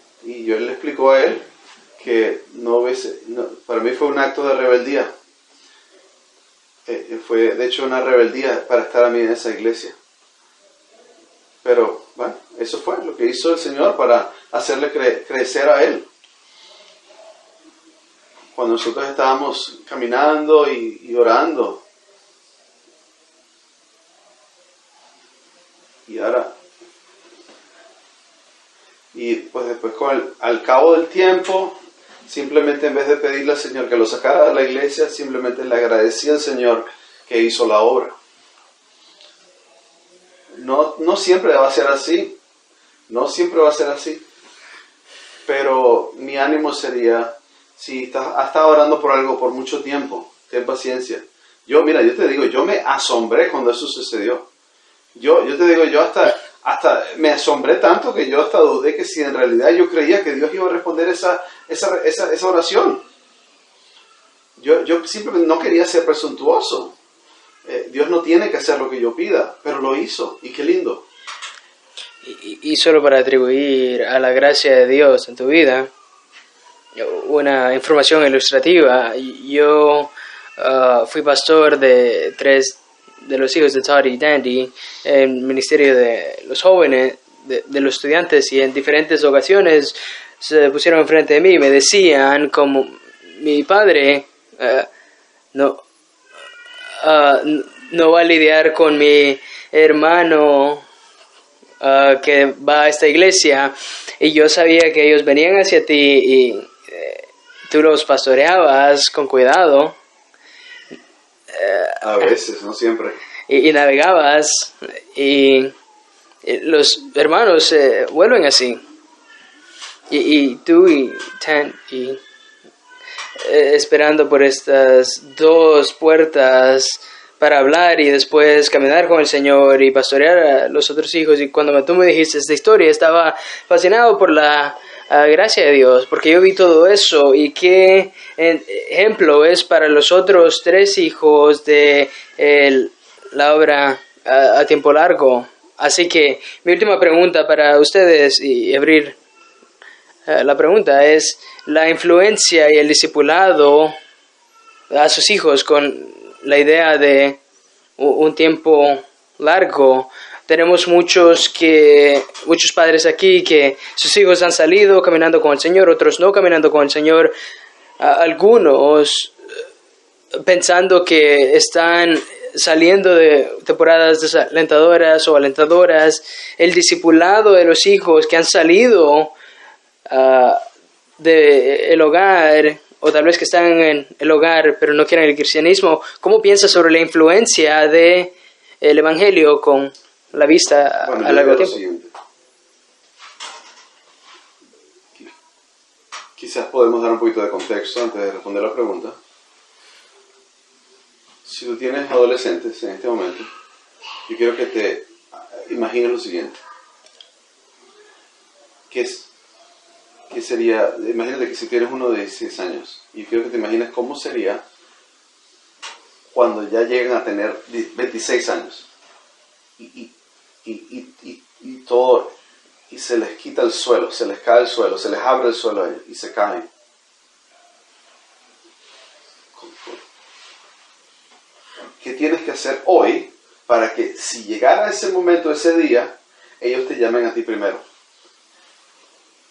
yo le explicó a él que para mí fue un acto de rebeldía. fue de hecho una rebeldía para estar a mí en esa iglesia. Pero bueno, eso fue lo que hizo el Señor para hacerle crecer a Él. Cuando nosotros estábamos caminando y orando. Y pues después al cabo del tiempo, simplemente en vez de pedirle al Señor que lo sacara de la iglesia, simplemente le agradecía al Señor que hizo la obra. No siempre va a ser así. No siempre va a ser así. Pero mi ánimo sería, si has estado orando por algo por mucho tiempo, ten paciencia. Yo te digo, yo me asombré cuando eso sucedió. Yo te digo, yo hasta me asombré tanto que yo hasta dudé que si en realidad yo creía que Dios iba a responder esa oración. Yo simplemente no quería ser presuntuoso. Dios no tiene que hacer lo que yo pida, pero lo hizo, y qué lindo. Y solo para atribuir a la gracia de Dios en tu vida una información ilustrativa, yo fui pastor de 3 de los hijos de Todd y Dandy en el ministerio de los jóvenes, de los estudiantes, y en diferentes ocasiones se pusieron enfrente de mí y me decían como mi padre no va a lidiar con mi hermano que va a esta iglesia, y yo sabía que ellos venían hacia ti y tú los pastoreabas con cuidado. A veces, no siempre. Y navegabas, y los hermanos vuelven así. Y tú y Tan, esperando por estas 2 puertas para hablar y después caminar con el Señor y pastorear a los otros hijos. Y cuando tú me dijiste esta historia, estaba fascinado por la gracia de Dios, porque yo vi todo eso, y qué ejemplo es para los otros 3 hijos de la obra a tiempo largo. Así que mi última pregunta para ustedes, y abrir la pregunta, es la influencia y el discipulado a sus hijos con la idea de un tiempo largo. Tenemos muchos padres aquí que sus hijos han salido caminando con el Señor, otros no caminando con el Señor, algunos pensando que están saliendo de temporadas desalentadoras o alentadoras. El discipulado de los hijos que han salido del hogar, o tal vez que están en el hogar pero no quieren el cristianismo, ¿cómo piensas sobre la influencia del evangelio con la vista a largo tiempo? Quizás podemos dar un poquito de contexto antes de responder la pregunta. Si tú tienes adolescentes en este momento, yo quiero que te imagines lo siguiente. ¿Qué sería? Imagínate que si tienes uno de 16 años, y quiero que te imagines cómo sería cuando ya llegan a tener 26 años y todo, y se les quita el suelo, se les cae el suelo, se les abre el suelo a ellos y se caen. ¿Qué tienes que hacer hoy para que si llegara ese momento, ese día, ellos te llamen a ti primero?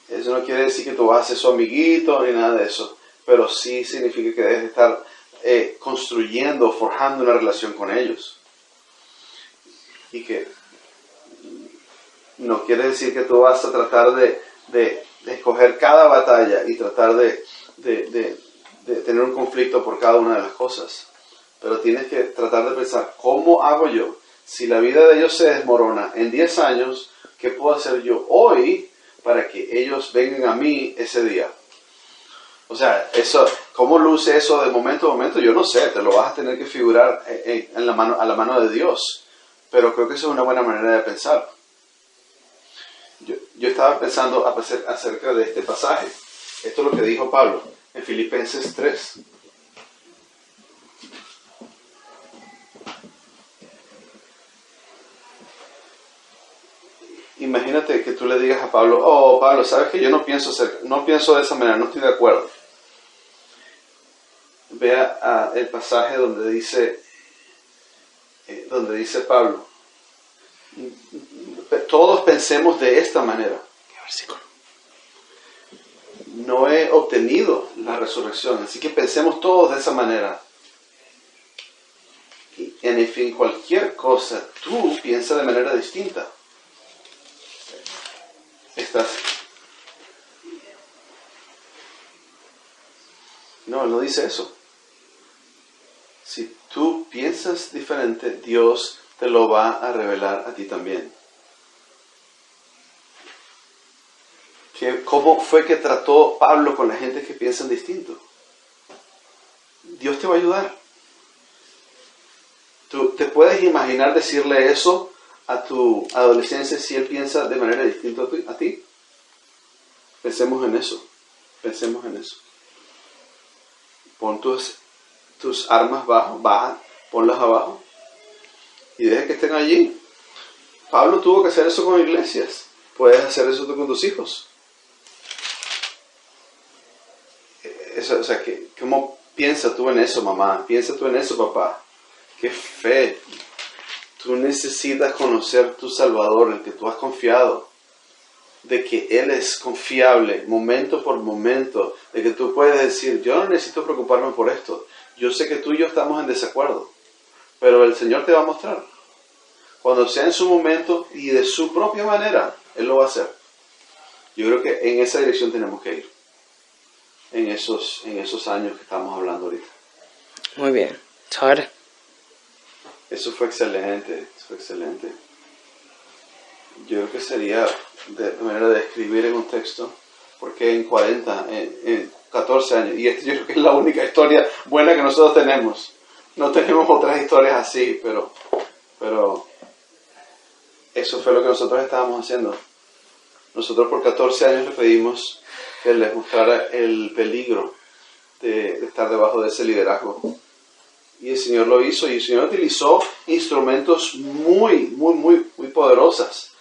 Eso no quiere decir que tú vas a ser su amiguito ni nada de eso, pero sí significa que debes estar construyendo, forjando una relación con ellos. Y que no quiere decir que tú vas a tratar de escoger cada batalla y tratar de tener un conflicto por cada una de las cosas. Pero tienes que tratar de pensar, ¿cómo hago yo? Si la vida de ellos se desmorona en 10 años, ¿qué puedo hacer yo hoy para que ellos vengan a mí ese día? O sea, ¿cómo luce eso de momento a momento? Yo no sé, te lo vas a tener que figurar a la mano de Dios. Pero creo que eso es una buena manera de pensar. Yo estaba pensando acerca de este pasaje. Esto es lo que dijo Pablo en Filipenses 3. Imagínate que tú le digas a Pablo, oh Pablo, sabes que yo no pienso de esa manera, no estoy de acuerdo. Vea el pasaje donde dice donde dice Pablo, todos pensemos de esta manera. ¿Qué versículo? No he obtenido la resurrección, así que pensemos todos de esa manera. Y en fin, cualquier cosa, tú piensas de manera distinta. No, él no dice eso. Si tú piensas diferente, Dios te lo va a revelar a ti también. ¿Cómo fue que trató Pablo con la gente que piensan distinto? Dios te va a ayudar. ¿Tú te puedes imaginar decirle eso a tu adolescencia si él piensa de manera distinta a ti? Pensemos en eso. Pensemos en eso. Pon tus armas ponlas abajo y deja que estén allí. Pablo tuvo que hacer eso con iglesias. Puedes hacer eso tú con tus hijos. O sea, ¿cómo piensas tú en eso, mamá? ¿Piensas tú en eso, papá? ¡Qué fe! Tú necesitas conocer tu Salvador, el que tú has confiado. De que Él es confiable, momento por momento. De que tú puedes decir, yo no necesito preocuparme por esto. Yo sé que tú y yo estamos en desacuerdo. Pero el Señor te va a mostrar. Cuando sea en su momento y de su propia manera, Él lo va a hacer. Yo creo que en esa dirección tenemos que ir. En esos años que estamos hablando ahorita. Muy bien. Todd. Eso fue excelente. Yo creo que sería de manera de escribir en un texto, porque en 14 años, y esto yo creo que es la única historia buena que nosotros tenemos. No tenemos otras historias así, pero eso fue lo que nosotros estábamos haciendo. Nosotros por 14 años le pedimos que les mostrara el peligro de estar debajo de ese liderazgo. Y el Señor lo hizo, y el Señor utilizó instrumentos muy poderosas.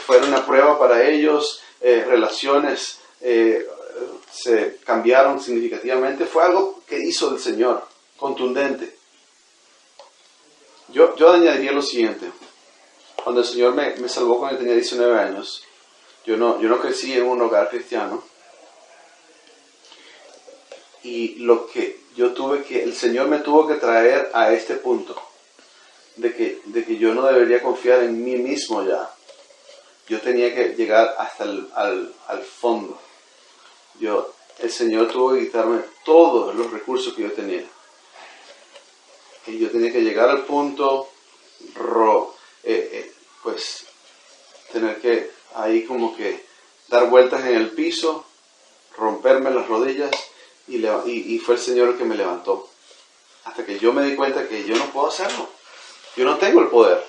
Fueron una prueba para ellos, relaciones se cambiaron significativamente. Fue algo que hizo el Señor, contundente. Yo añadiría lo siguiente. Cuando el Señor me salvó cuando yo tenía 19 años, yo no crecí en un hogar cristiano. Y lo que el Señor me tuvo que traer a este punto, de que yo no debería confiar en mí mismo ya. Yo tenía que llegar hasta al fondo. El Señor tuvo que quitarme todos los recursos que yo tenía. Y yo tenía que llegar al punto, pues, tener que ahí como que dar vueltas en el piso, romperme las rodillas, y fue el Señor el que me levantó. Hasta que yo me di cuenta que yo no puedo hacerlo. Yo no tengo el poder.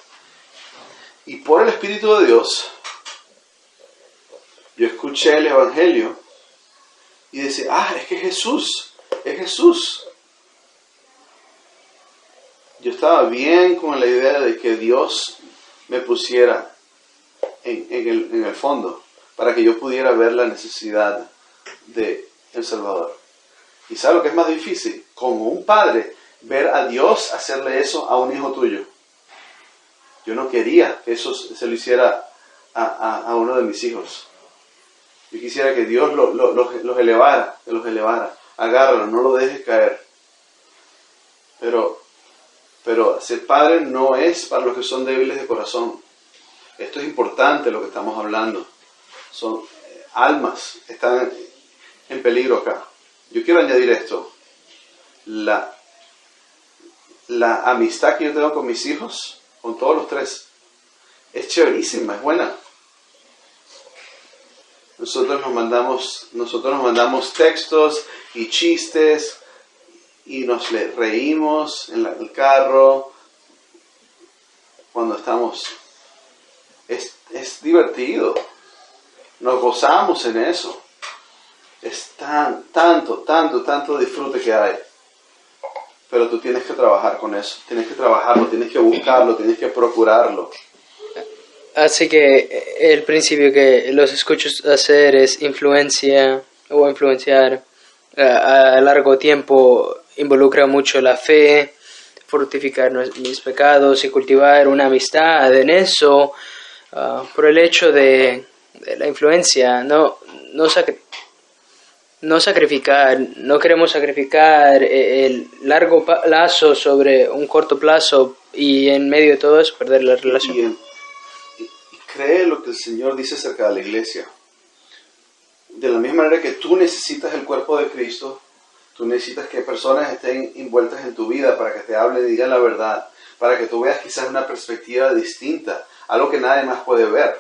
Y por el Espíritu de Dios, yo escuché el Evangelio y decía, es que es Jesús. Yo estaba bien con la idea de que Dios me pusiera en el fondo para que yo pudiera ver la necesidad de El Salvador. ¿Y sabes lo que es más difícil? Como un padre, ver a Dios hacerle eso a un hijo tuyo. Yo no quería que eso se lo hiciera a uno de mis hijos. Yo quisiera que Dios los elevara, que los elevara. Agárralo, no lo dejes caer. Pero ser padre no es para los que son débiles de corazón. Esto es importante lo que estamos hablando. Son almas, están en peligro acá. Yo quiero añadir esto. La amistad que yo tengo con mis hijos, con todos los tres, es chéverísima, es buena. Nosotros nos mandamos textos y chistes y nos reímos en el carro cuando estamos. Es divertido. Nos gozamos en eso. Es tanto disfrute que hay. Pero tú tienes que trabajar con eso. Tienes que trabajarlo, tienes que buscarlo, tienes que procurarlo. Así que el principio que los escucho hacer es influenciar a largo tiempo, involucra mucho la fe, fortificar mis pecados y cultivar una amistad en eso, por el hecho de la influencia, no sacrificar, no queremos sacrificar el largo plazo sobre un corto plazo y en medio de todo eso perder la relación. Y cree lo que el Señor dice acerca de la iglesia. De la misma manera que tú necesitas el cuerpo de Cristo, tú necesitas que personas estén envueltas en tu vida para que te hablen y digan la verdad, para que tú veas quizás una perspectiva distinta, algo que nadie más puede ver.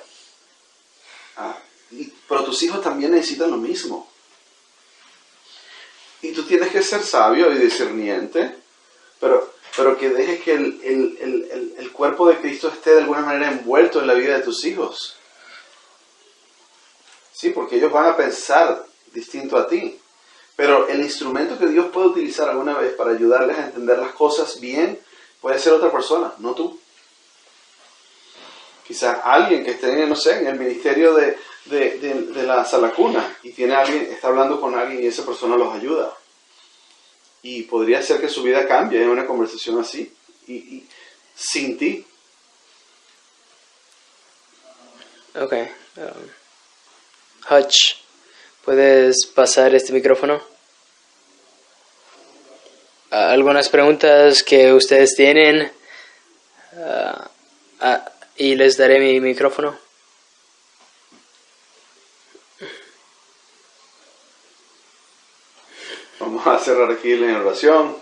Pero tus hijos también necesitan lo mismo. Y tú tienes que ser sabio y discerniente, pero que dejes que el cuerpo de Cristo esté de alguna manera envuelto en la vida de tus hijos. Sí, porque ellos van a pensar distinto a ti. Pero el instrumento que Dios puede utilizar alguna vez para ayudarles a entender las cosas bien, puede ser otra persona, no tú. Quizás alguien que esté, no sé, en el ministerio de la salacuna y tiene alguien, está hablando con alguien y esa persona los ayuda. Y podría ser que su vida cambie en una conversación así, y sin ti. Ok. Hutch, ¿puedes pasar este micrófono? Algunas preguntas que ustedes tienen y les daré mi micrófono. Vamos a cerrar aquí la oración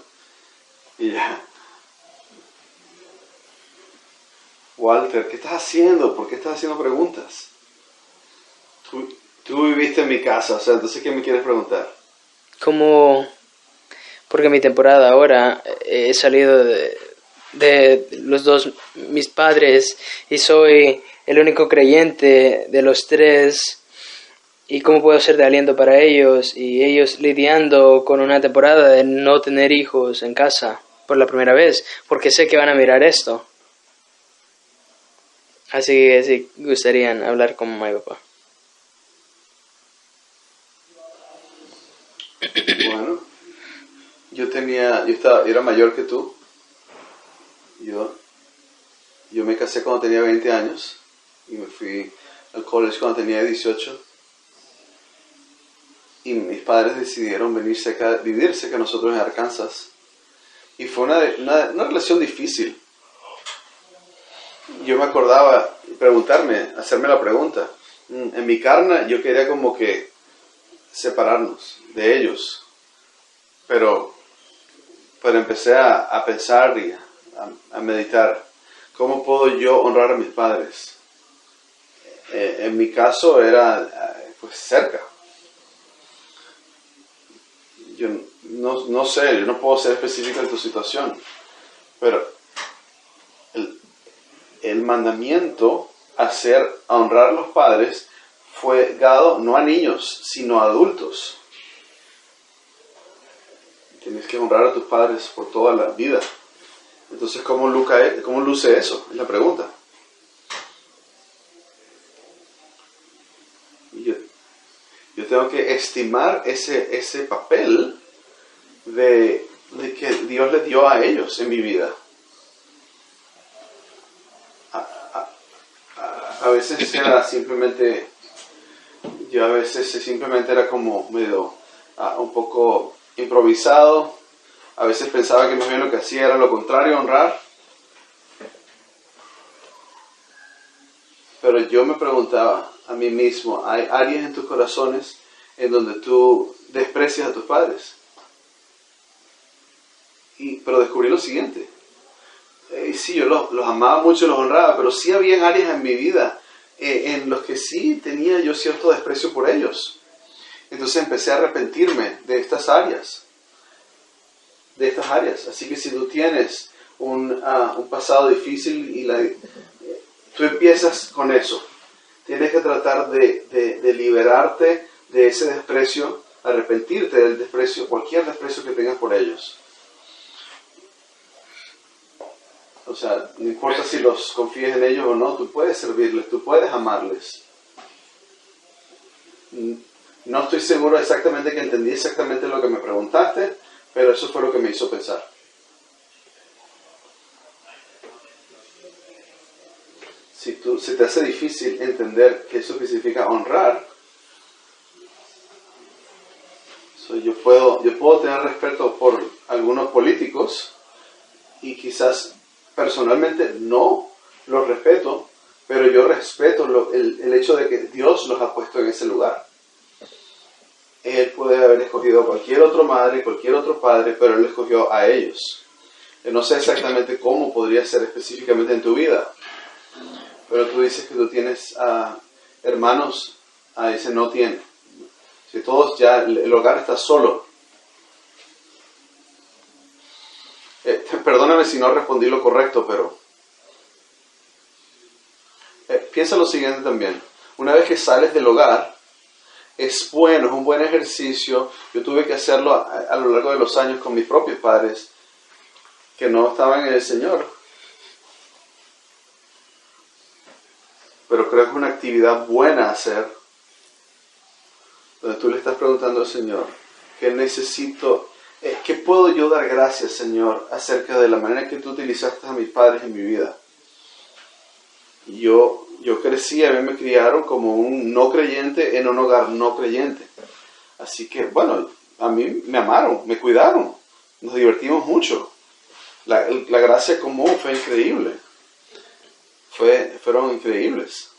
y ya. Walter, ¿qué estás haciendo? ¿Por qué estás haciendo preguntas? Tú viviste en mi casa, o sea, entonces ¿qué me quieres preguntar? Porque mi temporada ahora he salido de los dos, mis padres, y soy el único creyente de los tres. ¿Y cómo puedo ser de aliento para ellos? Y ellos lidiando con una temporada de no tener hijos en casa por la primera vez, porque sé que van a mirar esto. Así que sí, gustarían hablar con mamá y papá. Bueno, yo era mayor que tú. Yo me casé cuando tenía 20 años y me fui al college cuando tenía 18. Y mis padres decidieron vivir cerca de nosotros en Arkansas. Y fue una relación difícil. Yo me acordaba hacerme la pregunta. En mi carne yo quería como que separarnos de ellos. Pero empecé a pensar y a meditar. ¿Cómo puedo yo honrar a mis padres? En mi caso era pues cerca. Yo no sé, yo no puedo ser específico en tu situación, pero el mandamiento a honrar a los padres fue dado no a niños, sino a adultos. Tienes que honrar a tus padres por toda la vida. Entonces, ¿cómo luce eso? Es la pregunta. Yo tengo que estimar ese papel de que Dios le dio a ellos en mi vida. A veces era simplemente era como medio un poco improvisado. A veces pensaba que más bien lo que hacía era lo contrario, honrar. Pero yo me preguntaba a mí mismo, ¿hay áreas en tus corazones en donde tú desprecias a tus padres? Pero descubrí lo siguiente. Sí, yo los amaba mucho y los honraba, pero sí había áreas en mi vida en los que sí tenía yo cierto desprecio por ellos. Entonces empecé a arrepentirme de estas áreas. Así que si tú tienes un pasado difícil y tú empiezas con eso, tienes que tratar de liberarte de ese desprecio, arrepentirte del desprecio, cualquier desprecio que tengas por ellos. O sea, no importa si los confíes en ellos o no, tú puedes servirles, tú puedes amarles. No estoy seguro exactamente que entendí exactamente lo que me preguntaste, pero eso fue lo que me hizo pensar. se te hace difícil entender que eso significa honrar, yo puedo tener respeto por algunos políticos y quizás personalmente no los respeto, pero yo respeto el hecho de que Dios los ha puesto en ese lugar. Él puede haber escogido a cualquier otra madre, cualquier otro padre, pero Él escogió a ellos. No sé exactamente cómo podría ser específicamente en tu vida, pero tú dices que tú tienes hermanos, ese no tiene. Si todos ya, el hogar está solo. Perdóname si no respondí lo correcto, pero piensa lo siguiente también. Una vez que sales del hogar, es bueno, es un buen ejercicio. Yo tuve que hacerlo a lo largo de los años con mis propios padres, que no estaban en el Señor. Pero creo que es una actividad buena hacer, donde tú le estás preguntando al Señor, ¿qué necesito? ¿Qué puedo yo dar gracias, Señor, acerca de la manera que tú utilizaste a mis padres en mi vida? Yo crecí, a mí me criaron como un no creyente en un hogar no creyente. Así que, bueno, a mí me amaron, me cuidaron, nos divertimos mucho. La gracia común fue increíble. Fueron increíbles.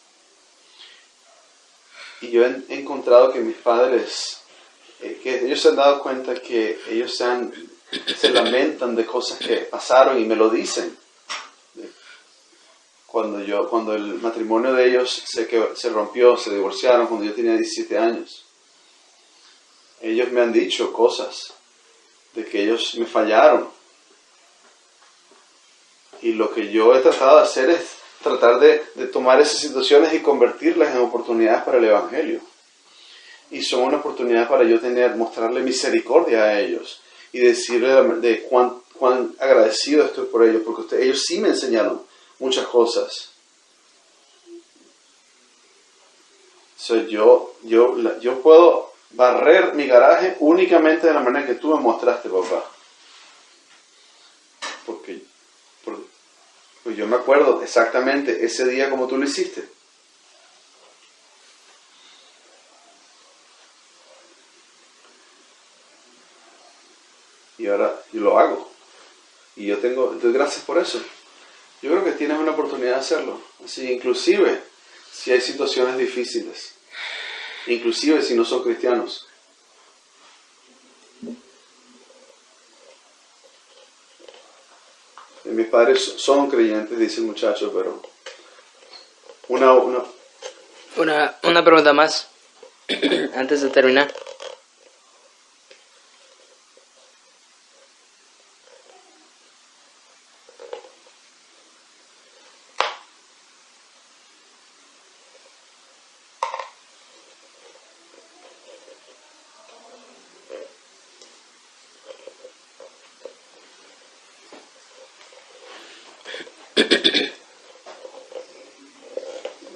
Y yo he encontrado que mis padres, que ellos se han dado cuenta que ellos se lamentan de cosas que pasaron y me lo dicen. Cuando el matrimonio de ellos se rompió, se divorciaron cuando yo tenía 17 años. Ellos me han dicho cosas de que ellos me fallaron. Y lo que yo he tratado de hacer es tratar de tomar esas situaciones y convertirlas en oportunidades para el Evangelio. Y son una oportunidad para yo mostrarle misericordia a ellos y decirle de cuán agradecido estoy por ellos, porque ellos sí me enseñaron muchas cosas. Yo puedo barrer mi garaje únicamente de la manera que tú me mostraste, papá. Porque yo me acuerdo exactamente ese día como tú lo hiciste. Y ahora yo lo hago. Y entonces gracias por eso. Yo creo que tienes una oportunidad de hacerlo. Así, inclusive si hay situaciones difíciles. Inclusive si no son cristianos. Mis padres son creyentes, dice el muchacho, pero Una pregunta más, antes de terminar.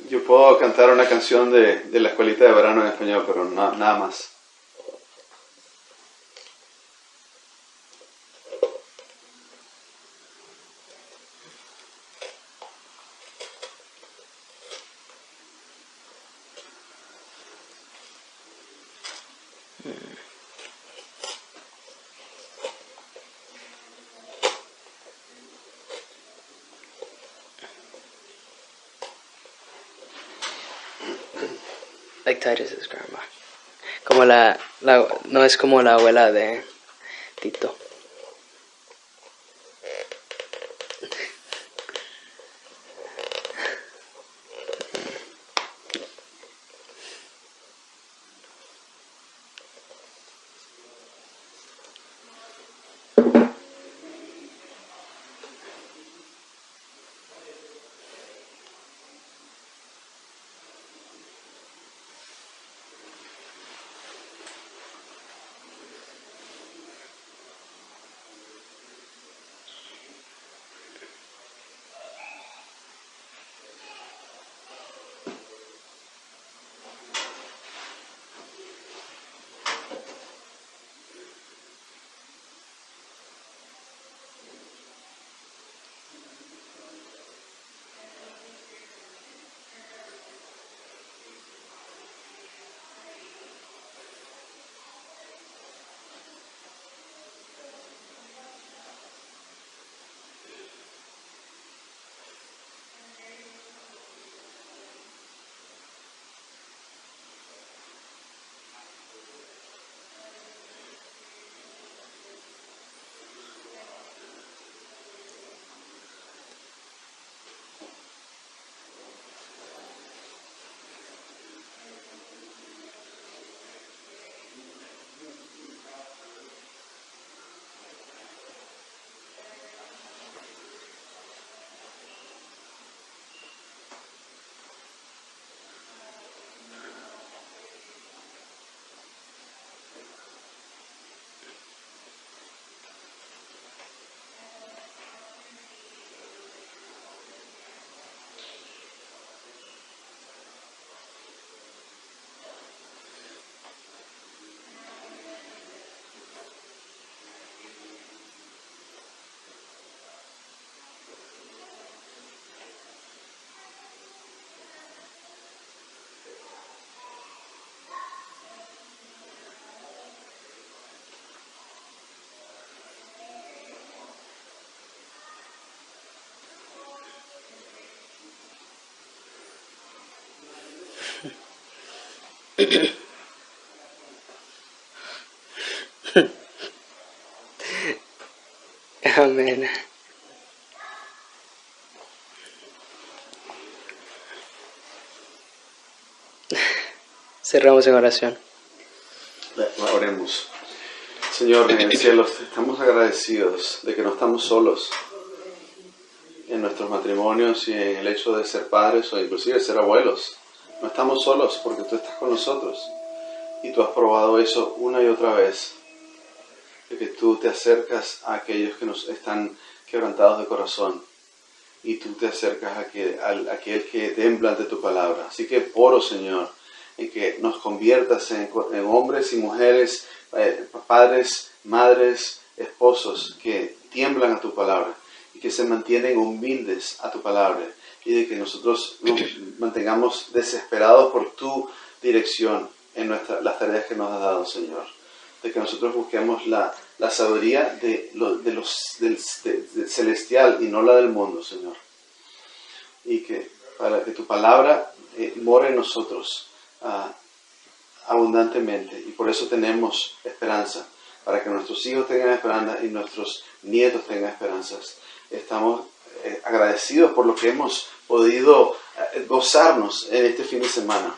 yo puedo cantar una canción de la escuelita de verano en español, pero nada más. Like Titus's grandma. Como no es como la abuela de Tito. Amén. Cerramos en oración. Oremos. Señor, en el cielo, estamos agradecidos de que no estamos solos en nuestros matrimonios y en el hecho de ser padres o inclusive ser abuelos. No estamos solos porque tú estás con nosotros y tú has probado eso una y otra vez, de que tú te acercas a aquellos que nos están quebrantados de corazón y tú te acercas a aquel que tembla ante tu palabra. Así que oro, Señor, en que nos conviertas en hombres y mujeres, padres, madres, esposos que tiemblan a tu palabra y que se mantienen humildes a tu palabra, y de que nosotros nos mantengamos desesperados por tu dirección en las tareas que nos has dado, Señor. De que nosotros busquemos la sabiduría del celestial y no la del mundo, Señor. Y que para que tu palabra more en nosotros abundantemente. Y por eso tenemos esperanza, para que nuestros hijos tengan esperanza y nuestros nietos tengan esperanzas. Estamos agradecidos por lo que hemos podido gozarnos en este fin de semana.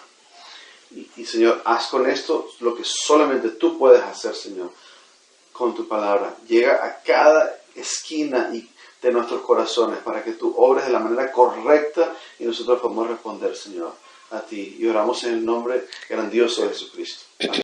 Y Señor, haz con esto lo que solamente tú puedes hacer, Señor, con tu palabra. Llega a cada esquina de nuestros corazones para que tú obres de la manera correcta y nosotros podamos responder, Señor, a ti. Y oramos en el nombre grandioso de Jesucristo. Amén.